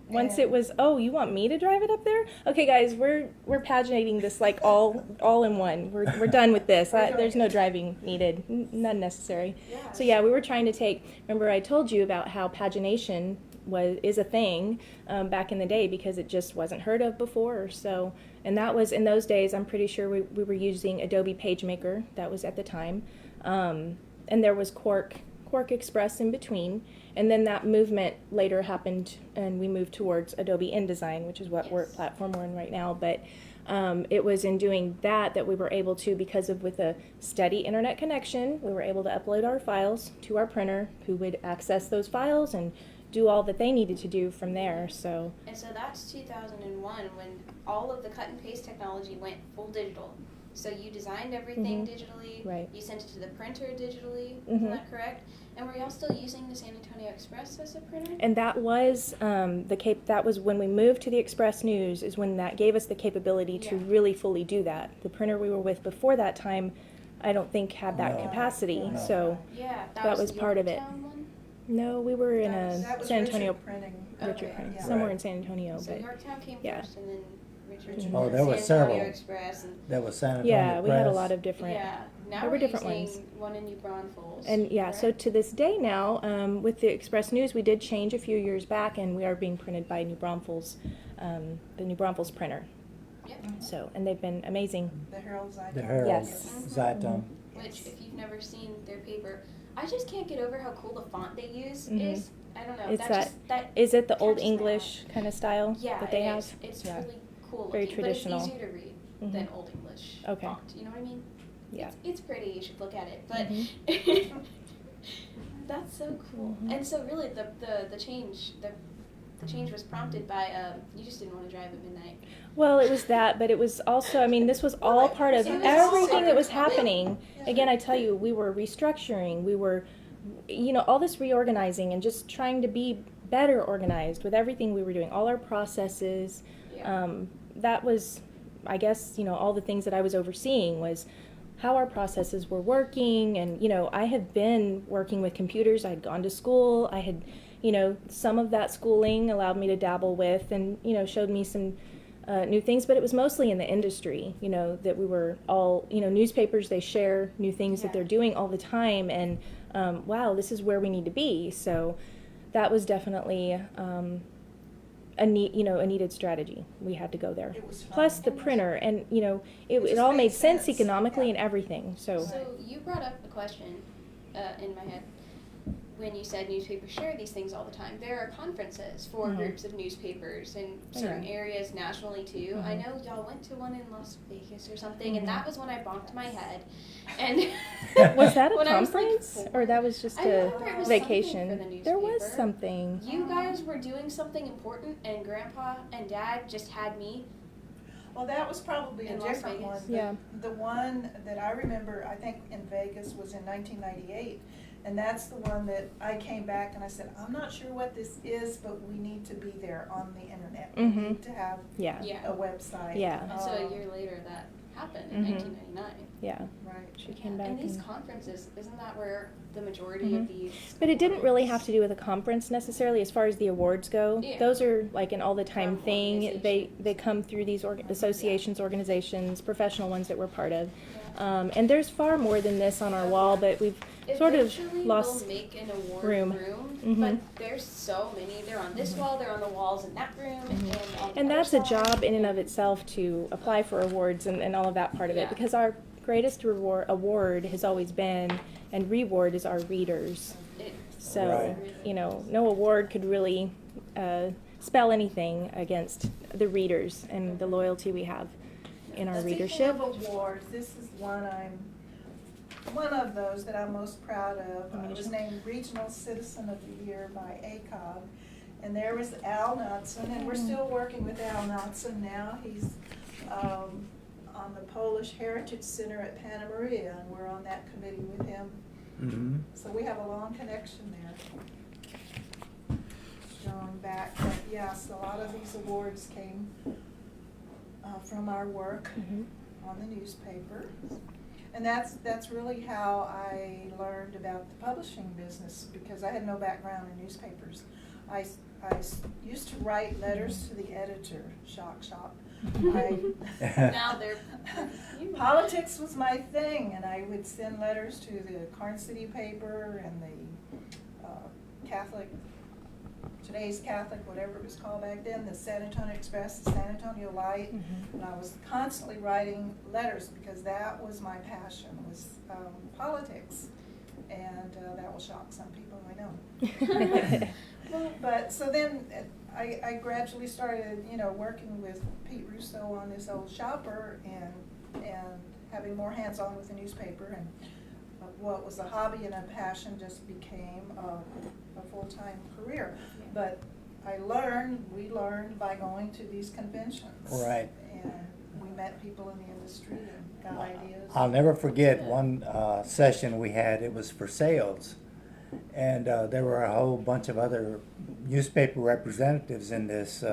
Once And- it was, oh, you want me to drive it up there? Okay, guys, we're paginating this like all in one. We're done with this. We're doing There's no it. driving needed, none necessary. Yeah. So yeah, we were trying to take. Remember, I told you about how pagination is a thing back in the day because it just wasn't heard of before. So, and that was in those days. I'm pretty sure we were using Adobe PageMaker. That was at the time, and there was Quark Express in between. And then that movement later happened, and we moved towards Adobe InDesign, which is what Yes. platform we're in right now. But it was in doing that we were able to, because of with a steady internet connection, we were able to upload our files to our printer, who would access those files and do all that they needed to do from there. So And so that's 2001 when all of the cut and paste technology went full digital. So you designed everything digitally. Right. You sent it to the printer digitally. Mhm. Isn't that correct? And were y'all still using the San Antonio Express as a printer? and that was that was when we moved to the Express News, is when that gave us the capability to Yeah. really fully do that. The printer we were with before that time, I don't think had that No. capacity. No. So Yeah, That was the part of it. Yorktown one? no, we were in That a was San Antonio Richard printing. Richard Okay. print, Yeah. somewhere Right. in San Antonio. So But Yorktown came yeah. first, and then Richard. Richard. Oh, and there then was San Antonio several. Express, and That was San Antonio yeah, we had a Press. lot of different. yeah. Now There we're were different using ones. one in New Braunfels. And yeah, so correct? to this day now, with the Express News, we did change a few years back, and we are being printed by New Braunfels, the New Braunfels printer. Yep. So, and they've been amazing. The Herald Zeitung. The Herald Yes. Zeitung. Which, if you've never seen their paper, I just can't get over how cool the font they use Mhm. is. I don't know. It's that Is it the Old catches my eye. English kind of style Yeah, that they it have? is. It's Yeah. really cool Very looking, traditional. but it's easier to read Mhm. than Old English Okay. font. You know what I mean? Yeah. It's pretty. You should look at it. But Mhm. that's so cool. Mhm. And so really, the change was prompted by you just didn't want to drive at midnight. Well, it was that, but it was also, I mean, this was all part of it was everything also- that was happening. Yeah. Again, I tell you, we were restructuring, we were, all this reorganizing and just trying to be better organized with everything we were doing, all our processes. Yeah. That was, I guess, all the things that I was overseeing was how our processes were working. And, I had been working with computers. I had gone to school. I had, some of that schooling allowed me to dabble with and, showed me some new things, but it was mostly in the industry, that we were all, newspapers, they share new things that Yeah. they're doing all the time. And, wow, this is where we need to be. So that was definitely a needed strategy. We had to go there. It was fun. Plus the printer, and it just all made made sense sense. economically Yeah. and everything. So So you brought up a question in my head when you said newspapers share these things all the time. There are conferences for Mhm. groups of newspapers in Oh, certain yeah. areas nationally too. I Mhm. know y'all went to one in Las Vegas or something, Mhm. and that was when I bonked my head. And was that a when I was, like, conference, or that was just I a remember it was vacation? something for the There was newspaper. something. You guys were doing something important, and Grandpa and Dad just had me. Well, that was probably a In Las different one. Vegas? Yeah. The one that I remember, I think in Vegas, was in 1998. And that's the one that I came back and I said, I'm not sure what this is, but we need to be there on the internet. We Mhm. need to have Yeah. Yeah. a website. Yeah. And so a Um, year later, that happened in Mhm. 1999. Yeah. Right. She came back. And these and- conferences, isn't that where the majority Mhm. of these? But it didn't really have to do with a conference necessarily as far as the awards go. Yeah. Those are like an all the time From thing. They organizations. come through these associations, organizations, professional ones that we're part of. Yeah. And there's far more than this on our wall, but we've sort of Eventually lost we'll make an award room. but Mhm. there's so many. They're on this wall, they're on the walls in that room, and on the Mm-hmm. And other that's a side. job in and of itself to apply for awards and all of that part of Yeah. it, because our greatest award has always been, and reward is our readers. It- So, Right. no award could really spell anything against the readers and the loyalty we have in our readership. Speaking of awards, this is one of those that I'm most proud of. I was named Regional Citizen of the Year by ACOG. And there was Al Knudsen, and we're still working with Al Knudsen now. He's on the Polish Heritage Center at Panna Maria, and we're on that committee with him. Mm-hmm. So we have a long connection there. Going back, but yes, a lot of these awards came from our work on the newspaper. And that's really how I learned about the publishing business, because I had no background in newspapers. I used to write letters to the editor, shock. Now they're Politics was my thing, and I would send letters to the Carn City paper and the Catholic, Today's Catholic, whatever it was called back then, the San Antonio Express, the San Antonio Light, and I was constantly writing letters because that was my passion, was politics, and that will shock some people, I know. But so then I gradually started, working with Pete Russo on this old shopper and having more hands-on with the newspaper, and what was a hobby and a passion just became a full-time career. But we learned by going to these conventions. Right. And we met people in the industry and got ideas. I'll never forget one session we had. It was for sales. And there were a whole bunch of other newspaper representatives in this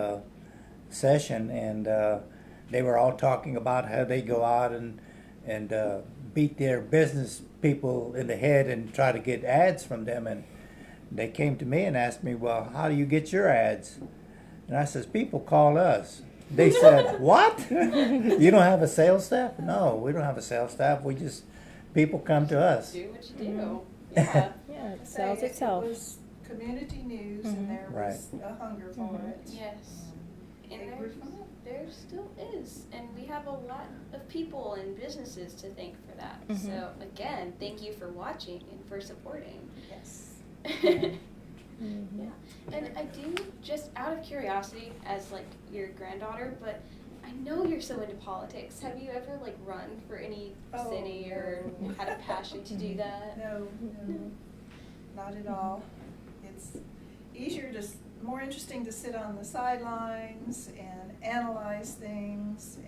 session, and they were all talking about how they go out and beat their business people in the head and try to get ads from them. And they came to me and asked me, well, how do you get your ads? And I says, people call us. They said, what? You don't have a sales staff? No, we don't have a sales staff. People come to us. Do what you do. Yeah. Yeah, it sells itself. It was community news, and there was a hunger for it. Yes. And They grew from it. there still is. And we have a lot of people and businesses to thank for that. So, again, thank you for watching and for supporting. Yes. Yeah. And I do, just out of curiosity, as like your granddaughter, but I know you're so into politics. Have you ever like run for any city or had a passion to do that? No, not at all. It's more interesting to sit on the sidelines and analyze things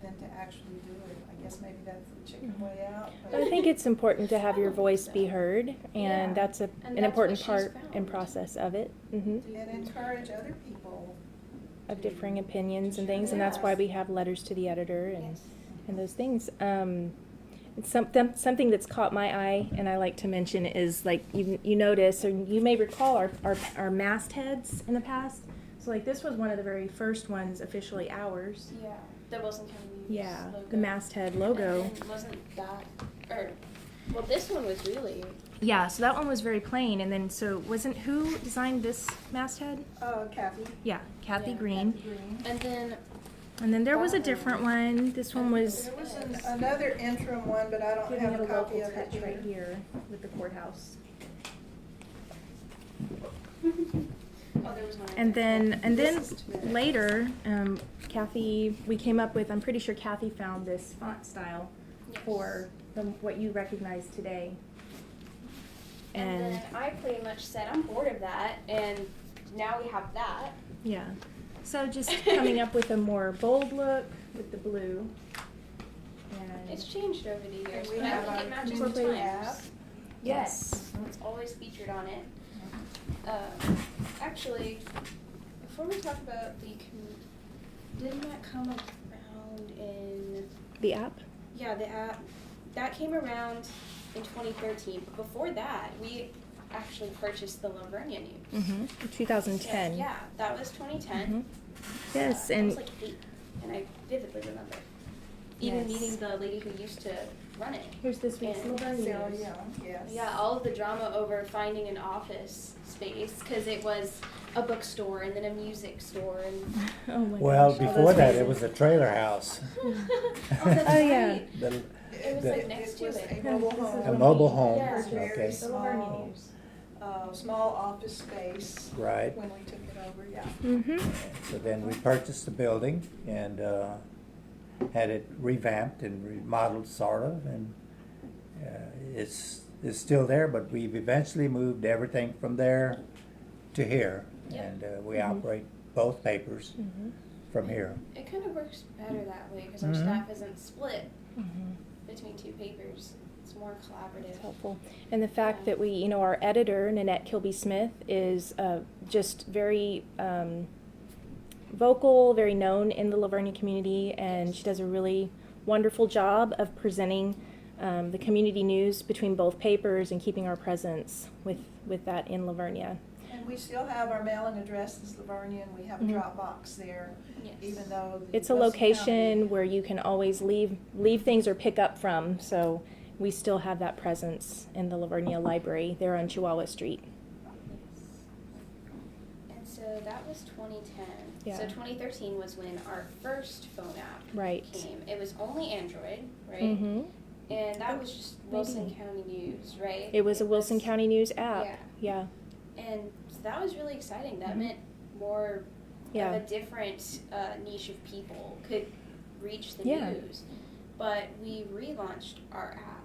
than to actually do it. I guess maybe that's the chicken way out. But I think it's important to have your voice be heard, and that's an that's important what she's part found. and process of it. And encourage other people. Of differing opinions and things, and that's why we have letters to the editor and those things. It's something that's caught my eye, and I like to mention is like you notice, or you may recall our mastheads in the past. So like this was one of the very first ones officially ours. Yeah. That wasn't kind of Yeah, logo. the masthead logo. And then wasn't that, well, this one was really. Yeah, so that one was very plain, and then who designed this masthead? Kathy. Yeah, Kathy Green. Kathy Green. And then there was a different one. This one was There was another interim one, but I don't giving have it a a copy local of it touch right here. here with the courthouse. there was one. And then This is too bad. later, Kathy, we came up with. I'm pretty sure Kathy found this font style for what you recognize today. And then I pretty much said, I'm bored of that, and now we have that. Yeah, so just coming up with a more bold look with the blue. And It's changed over the years, We but I have think our it matches the community times. app. yes, It's always featured on it. Actually, before we talk about didn't that come around in? the app. Yeah, the app that came around in 2013. But before that, we actually purchased the Lavernia News. 2010. Yeah, that was 2010. Yes, I and was like 8, and I vividly remember even Yes. meeting the lady who used to run it. here's this week's And Lavernia Sarah News. Young, yes. Yeah, all of the drama over finding an office space because it was a bookstore and then a music store and. Oh my Well, gosh, all before those that, phases. it was a trailer house. That's Oh, yeah. right. The- It was the- like next to was it. a mobile This is home. A mobile home, Yeah. It was very okay. The Lavernia small. News. small office space. Right. When we took it over, yeah. So then we purchased the building and had it revamped and remodeled sort of, and it's still there, but we've eventually moved everything from there to here. Yep. And we operate both papers from here. It kind of works better that way because our staff isn't split between two papers. It's more collaborative. It's helpful. And the fact that we, our editor, Nanette Kilby-Smith, is just very vocal, very known in the Lavernia community, and she does a really wonderful job of presenting the community news between both papers and keeping our presence with that in Lavernia. And we still have our mailing address is Lavernia, and we have a drop box there, even though it's a location where you can always leave things or pick up from, so we still have that presence in the Lavernia Library there on Chihuahua Street. And so that was 2010. Yeah. So 2013 was when our first phone app came. It was only Android, right? Mm-hmm. And that was just Wilson County News, right? It was a Wilson County News app. Yeah. And so that was really exciting. That meant more of a different niche of people could reach the news. But we relaunched our app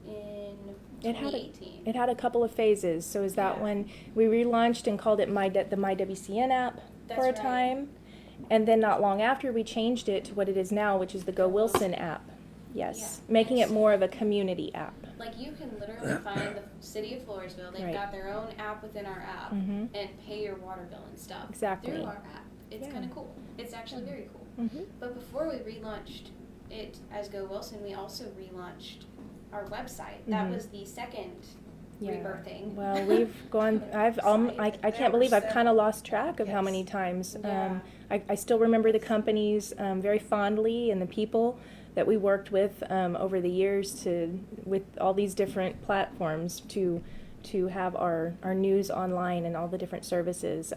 in 2018. It had a couple of phases. So is that when we relaunched and called it the MyWCN app for a time? And then not long after, we changed it to what it is now, which is the Go Wilson app. Yes, making it more of a community app. Like you can literally find the city of Floresville. They've got their own app within our app and pay your water bill and stuff through our app. It's kind of cool. It's actually very cool. But before we relaunched it as Go Wilson, we also relaunched our website. That was the second rebirthing. Well, we've gone. I can't believe I've kind of lost track of how many times. I still remember the companies very fondly and the people that we worked with over the years with all these different platforms to have our news online and all the different services.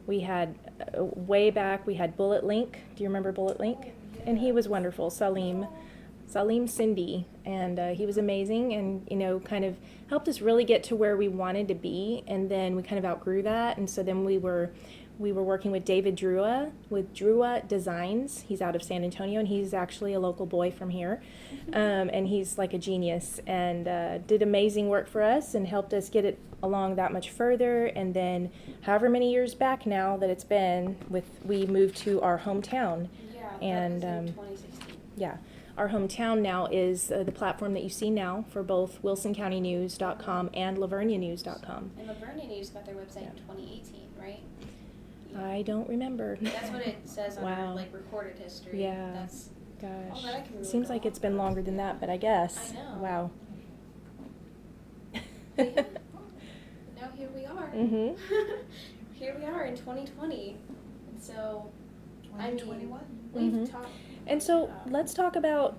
We had way back we had Bullet Link. Do you remember Bullet Link? And he was wonderful, Salim Cindy, and he was amazing, and kind of helped us really get to where we wanted to be. And then we kind of outgrew that, and so then we were working with David Drua with Drua Designs. He's out of San Antonio, and he's actually a local boy from here. And he's like a genius and did amazing work for us and helped us get it along that much further. And then however many years back now that it's been, we moved to our hometown. Yeah, and that was in 2016. Yeah. Our hometown now is the platform that you see now for both WilsonCountyNews.com and LaverniaNews.com. And Lavernia News got their website in 2018, right? I don't remember. That's what it says on our recorded history. Yeah. That's gosh. that I can really Seems like it's been longer than that, but I guess. I know. Wow. Now here we are. Here we are in 2020. So 2021. We've talked. And so let's talk about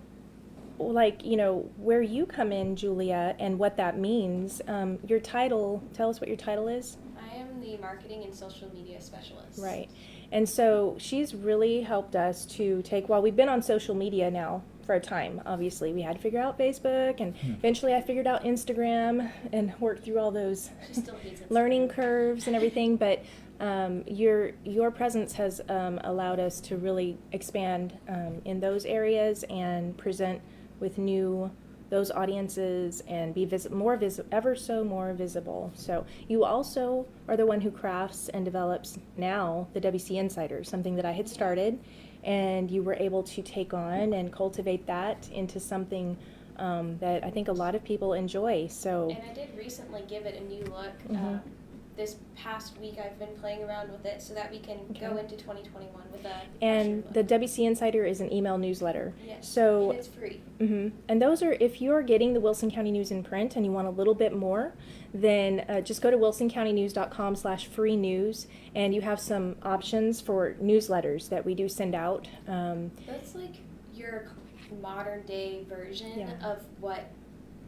where you come in, Julia, and what that means. Your title, tell us what your title is. I am the marketing and social media specialist. Right. And so she's really helped us to we've been on social media now for a time, obviously. We had to figure out Facebook, and eventually I figured out Instagram and worked through all those learning curves and everything. But your presence has allowed us to really expand in those areas and present with those audiences and be ever so more visible. So you also are the one who crafts and develops now the WC Insider, something that I had started, and you were able to take on and cultivate that into something that I think a lot of people enjoy. So. And I did recently give it a new look. This past week I've been playing around with it so that we can go into 2021 with a And the WC Insider is an email newsletter. Yes, so and it's free. And those are, if you're getting the Wilson County News in print and you want a little bit more, then just go to wilsoncountynews.com/free news, and you have some options for newsletters that we do send out. That's like your modern day version of what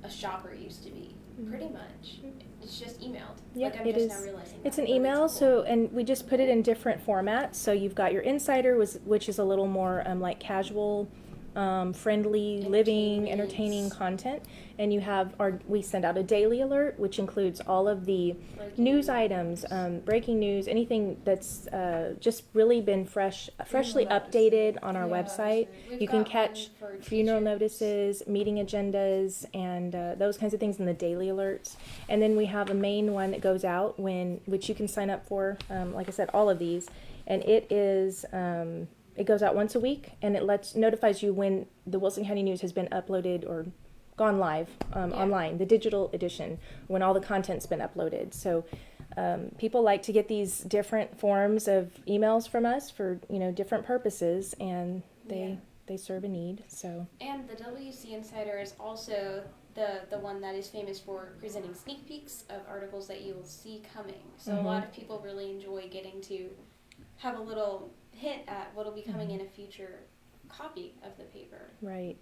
a shopper used to be, pretty much. It's just emailed. Yeah, I'm it just is. Now realizing it's that, an but email, it's cool. and we just put it in different formats. So you've got your Insider, which is a little more like casual friendly, living, entertaining content. And we send out a daily alert, which includes all of the news items, breaking news, anything that's just really been freshly updated on our website. You can catch funeral notices, meeting agendas, and those kinds of things in the daily alerts. And then we have a main one that goes out which you can sign up for. Like I said, all of these, and it is. It goes out once a week, and it notifies you when the Wilson County News has been uploaded or gone live online, the digital edition, when all the content's been uploaded. So people like to get these different forms of emails from us for different purposes, and they serve a need. So. And the WC Insider is also the one that is famous for presenting sneak peeks of articles that you'll see coming. So a lot of people really enjoy getting to have a little hint at what will be coming in a future copy of the paper. Right.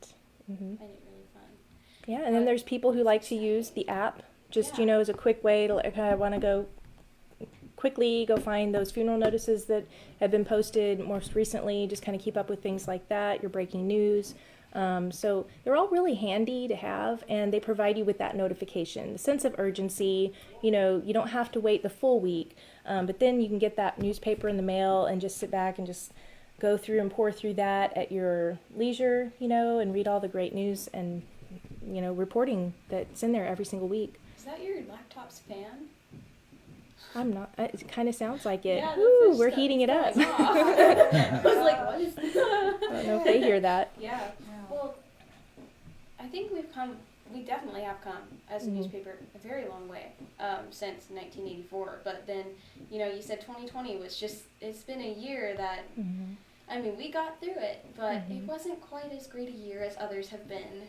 I find it really fun. Yeah, and then there's people who like to use the app just, as a quick way to, I want to go quickly go find those funeral notices that have been posted most recently, just kind of keep up with things like that, your breaking news. So they're all really handy to have, and they provide you with that notification, the sense of urgency. You don't have to wait the full week, but then you can get that newspaper in the mail and just sit back and just go through and pour through that at your leisure, and read all the great news and, reporting that's in there every single week. Is that your laptop's fan? I'm not. It kind of sounds like it. Yeah, Woo, we're heating it up. I was like, what is that? I don't know if they hear that. Yeah. Well, I think we definitely have come as a newspaper a very long way since 1984. But then, you said 2020 was it's been a year that, I mean, we got through it, but it wasn't quite as great a year as others have been.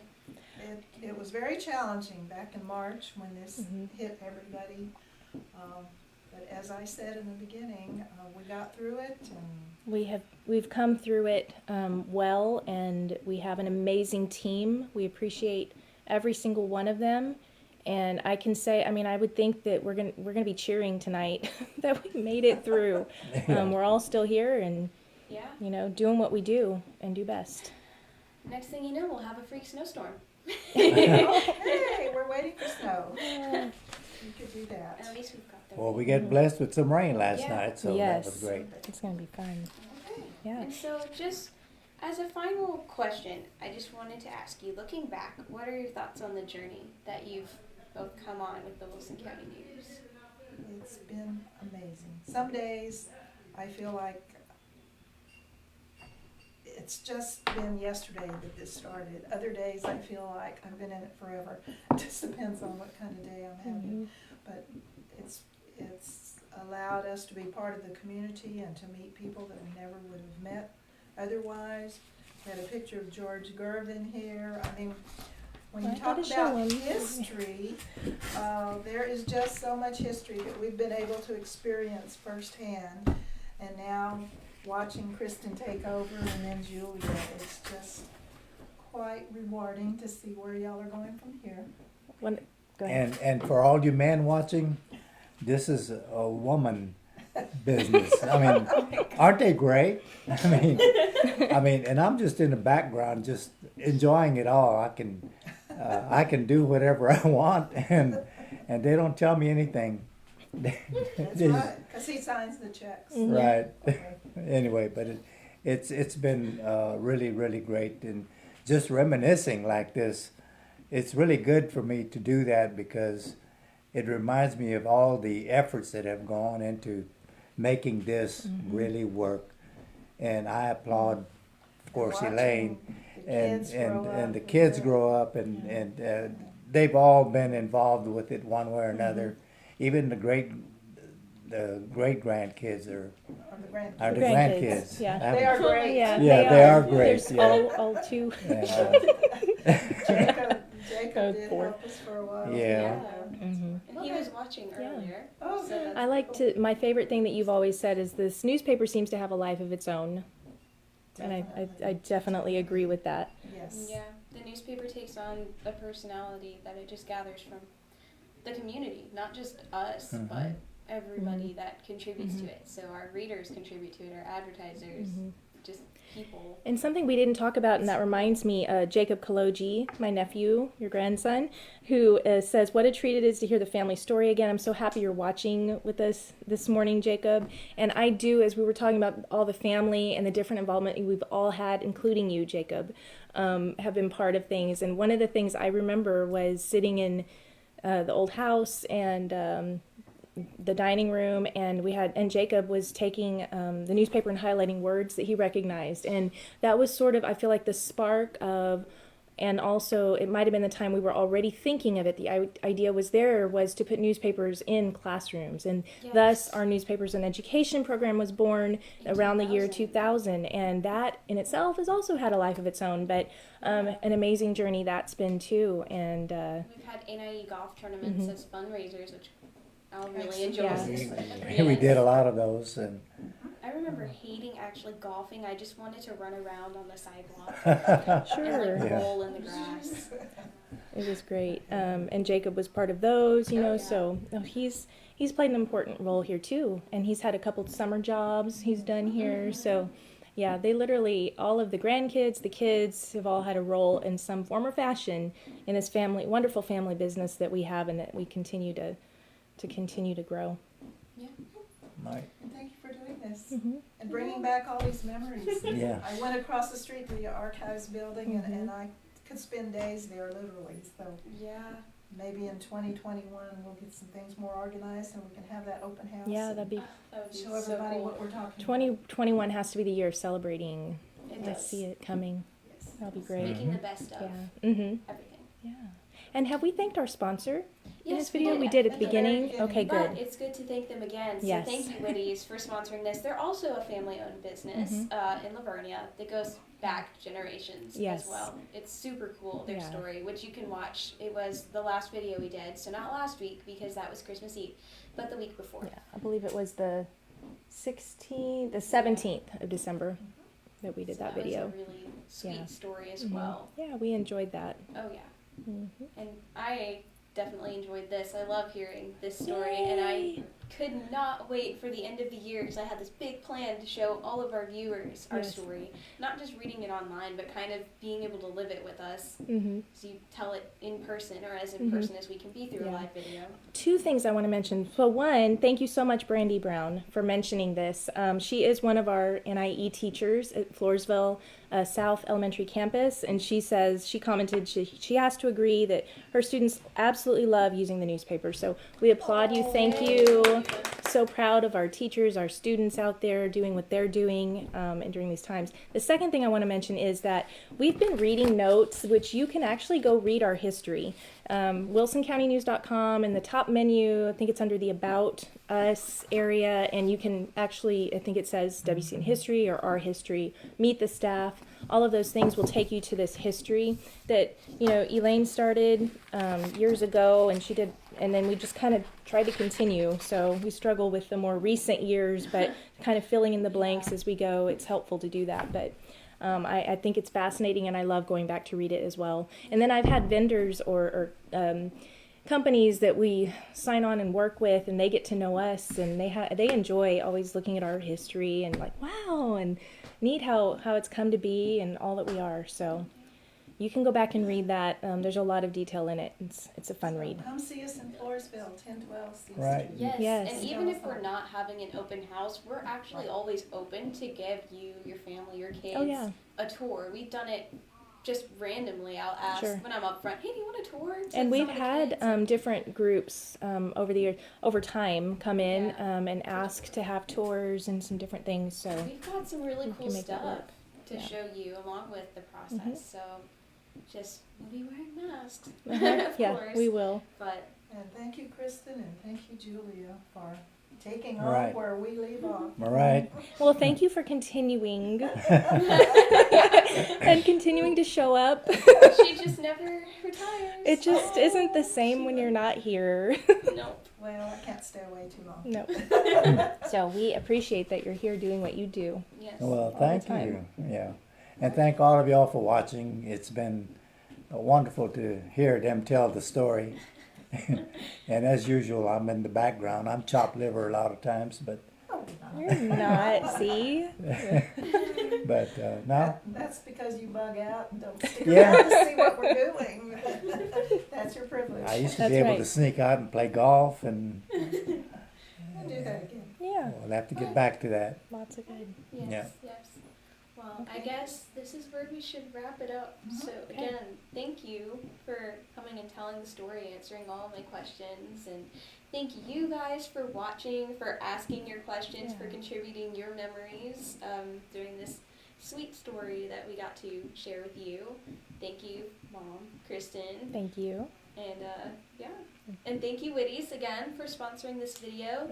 It was very challenging back in March when this hit everybody. But as I said in the beginning, we got through it, and we've come through it well, and we have an amazing team. We appreciate every single one of them, and I can say, I would think that we're gonna be cheering tonight that we made it through. We're all still here, and doing what we do and do best. Next thing you know, we'll have a freak snowstorm. Hey, we're waiting for snow. You could do that. At least we've got the Well, we got blessed with some rain last night, so yes. that was great. It's going to be fun. Okay. Yeah. And so just as a final question, I just wanted to ask you, looking back, what are your thoughts on the journey that you've both come on with the Wilson County News? It's been amazing. Some days I feel like it's just been yesterday that this started. Other days I feel like I've been in it forever. It just depends on what kind of day I'm having. But it's allowed us to be part of the community and to meet people that we never would have met otherwise. We had a picture of George Gervin here. I mean, when you talk about history, there is just so much history that we've been able to experience firsthand. And now watching Kristen take over and then Julia, it's just quite rewarding to see where y'all are going from here. Go ahead. And for all you men watching, this is a woman business. I mean, aren't they great? I mean, and I'm just in the background, just enjoying it all. I can do whatever I want, and they don't tell me anything. That's right, because he signs the checks. Right. Anyway, but it's been really, really great, and just reminiscing like this, it's really good for me to do that because it reminds me of all the efforts that have gone into making this really work, and I applaud, of course, Elaine, and the kids grow up, and they've all been involved with it one way or another. Even the great grandkids are the grandkids. Yeah, they are great. Yeah, they are great. There's Yeah. all two. Jacob did help us for a while. Yeah. And he was watching earlier. Oh, so that's I like to. My favorite thing that you've always said is this newspaper seems to have a life of its own, and I definitely agree with that. Yes. Yeah, the newspaper takes on a personality that it just gathers from the community, not just us, but everybody that contributes to it. So our readers contribute to it, our advertisers, just people. And something we didn't talk about, and that reminds me, Jacob Kolodziej, my nephew, your grandson, who says, "What a treat it is to hear the family story again. I'm so happy you're watching with us this morning, Jacob." And I do, as we were talking about all the family and the different involvement we've all had, including you, Jacob, have been part of things. And one of the things I remember was sitting in the old house and the dining room, and Jacob was taking the newspaper and highlighting words that he recognized, and that was sort of, I feel like, the spark of, and also it might have been the time we were already thinking of it. The idea was to put newspapers in classrooms, and thus our newspapers and education program was born around the year 2000, and that in itself has also had a life of its own, but an amazing journey that's been too. And we've had NIE golf tournaments as fundraisers, which I really enjoy. We did a lot of those, and I remember hating actually golfing. I just wanted to run around on the sidewalk Sure. and like roll in the grass. It was great. And Jacob was part of those, so he's played an important role here too. And he's had a couple summer jobs he's done here. So yeah, they literally, all of the grandkids, the kids have all had a role in some form or fashion in this wonderful family business that we have and that we continue to grow. Yeah. right. Thank you for doing this Mm-hmm. and bringing back all these memories. Yeah. I went across the street to the archives building and I could spend days there literally. So Yeah. maybe in 2021 we'll get some things more organized and we can have that open house. Yeah, that'd be That would be show everybody so cool. what we're talking 2021 has to be the year of celebrating. It I does. see it coming. about. Yes. That'll be great. Making the best of Yeah. Mm-hmm. everything. Yeah. And have we thanked our sponsor in Yes, this video? we We did did at the at the very beginning. beginning. Okay, But good. it's good to thank them again. So Yes. thank you, Witties, for sponsoring this. They're also a family-owned business Mm-hmm. in Lavernia that goes back generations Yes. as well. It's super cool, their Yeah. story, which you can watch. It was the last video we did, so not last week because that was Christmas Eve, but the week before. Yeah, I believe it was the 17th of December that we did So that video. was a really sweet Yeah. story as Mhm. well. Yeah, we enjoyed that. Oh yeah, Mm-hmm. and I definitely enjoyed this. I love hearing this story, and I Yay. could not wait for the end of the year because I had this big plan to show all of our viewers our Yes. story. Not just reading it online, but kind of being able to live it with us. Mm-hmm. So you tell it in person, or as in person as we can be through a Yeah. live video. Two things I want to mention. So one, thank you so much, Brandy Brown, for mentioning this. She is one of our NIE teachers at Floresville South Elementary Campus, and she commented, she has to agree that her students absolutely love using the newspaper. So we applaud you. Thank you. So proud of our teachers, our students out there doing what they're doing and during these times. The second thing I want to mention is that we've been reading notes, which you can actually go read our history. WilsonCountyNews.com, in the top menu, I think it's under the About Us area, and you can actually, I think it says WCN History or Our History, meet the staff. All of those things will take you to this history that, Elaine started years ago, and she did, and then we just kind of tried to continue. So we struggle with the more recent years, but kind of filling in the blanks as we go. It's helpful to do that, but I think it's fascinating, and I love going back to read it as well. And then I've had vendors or companies that we sign on and work with, and they get to know us, and they enjoy always looking at our history and like, wow, and neat how it's come to be and all that we are. So you can go back and read that. There's a lot of detail in it. It's a fun read. Come see us in Floresville, 1012 C Right. Street. Yes, Yes. and even if we're not having an open house, we're actually always open to give you, your family, your kids Oh, yeah. a tour. We've done it just randomly. I'll ask Sure. when I'm up front, hey, do you want a tour? to And we've some of the had kids?" different groups over time come in Yeah. and ask to have tours and some different things. So We've got some really we cool can make that stuff work. to Yeah. Mm-hmm. show you along with the process. So just we'll be wearing masks, uh-huh. of Yeah, course. we will. But And thank you, Kristen, and thank you, Julia, for taking All right. off where we leave off. All right. Well, thank you for continuing and continuing to show up. she just never retires. It just isn't the same when you're not here. Nope. Well, I can't stay away too long. No. So we appreciate that you're here doing what you do. Yes. Well, the thank time. you. Yeah. And thank all of y'all for watching. It's been wonderful to hear them tell the story. And as usual, I'm in the background. I'm chopped liver a lot of times, but Oh, You're not, see? But no, That's because you bug out and don't stick Yeah. around to see what we're doing. That's your privilege. I used to That's be able right. to sneak out and play golf, and I'll do that again. Yeah, we'll have to get back to that. lots of good. Yes, Yeah. yes. Well, I guess this is where we should wrap it up. So Okay. again, thank you for coming and telling the story, answering all my questions, and thank you guys for watching, for asking your questions, for Yeah. contributing your memories during this sweet story that we got to share with you. Thank you, Mom, Kristen, Thank you. and yeah, and thank you, Witties, again for sponsoring this video.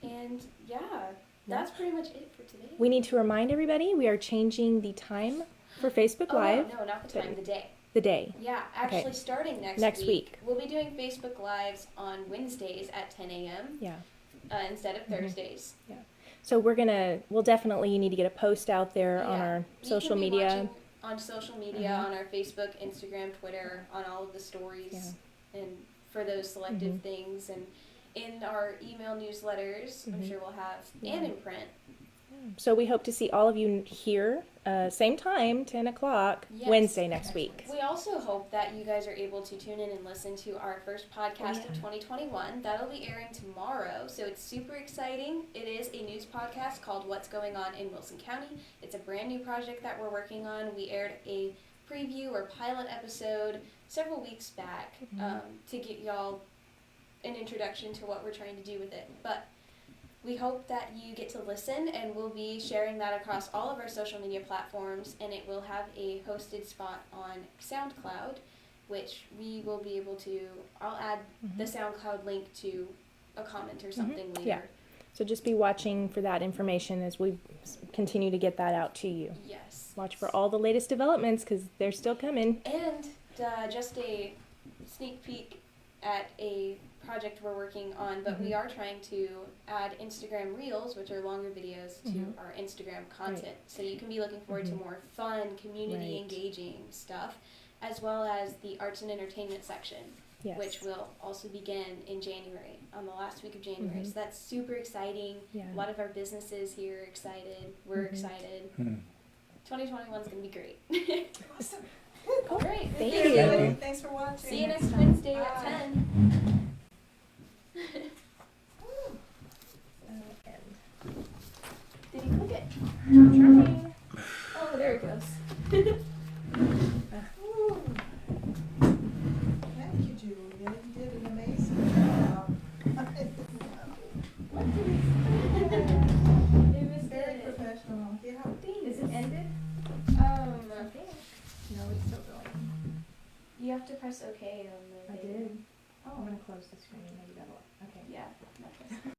And yeah, that's pretty much it for today. We need to remind everybody we are changing the time for Facebook Live, No, not the time, the day. the day. Yeah, actually starting next week. We'll be doing Facebook Lives on Wednesdays at 10 a.m. Yeah. Instead of Thursdays. So we'll definitely, you need to get a post out there on Yeah. our You social can be media. watching on social media, on our Facebook, Instagram, Twitter, on all of the stories, and for those selective things, and in our email newsletters, I'm sure we'll have, and in print. So we hope to see all of you here, same time, 10 o'clock, Yes. Wednesday next week. We also hope that you guys are able to tune in and listen to our first podcast of 2021. That'll be airing tomorrow, so it's super exciting. It is a news podcast called What's Going On in Wilson County. It's a brand new project that we're working on. We aired a preview or pilot episode several weeks back to get y'all an introduction to what we're trying to do with it. But we hope that you get to listen, and we'll be sharing that across all of our social media platforms, and it will have a hosted spot on SoundCloud, which we will be able to, I'll add the SoundCloud link to a comment or something later. Yeah. So just be watching for that information as we continue to get that out to you. Yes. Watch for all the latest developments because they're still coming. And just a sneak peek at a project we're working on, but we are trying to add Instagram Reels, which are longer videos, to our Instagram content. So you can be looking forward to more fun, community engaging stuff, as well as the arts and entertainment section, which will also begin in January, on the last week of January. So that's super exciting. Yeah. A lot of our businesses here are excited. We're excited. 2021 is going to be great. Awesome. All right. Thank Thank you. you. Thanks for watching. See you next Wednesday at Bye. 10. Did you click it? Trying. Oh, there it goes. Thank you, Julia. You did an amazing job. It was Very good. professional. Yeah. Is it ended? No, it's still going. You have to press OK on the. I did. Oh, I'm going to close the screen. Maybe that'll. Okay. Yeah.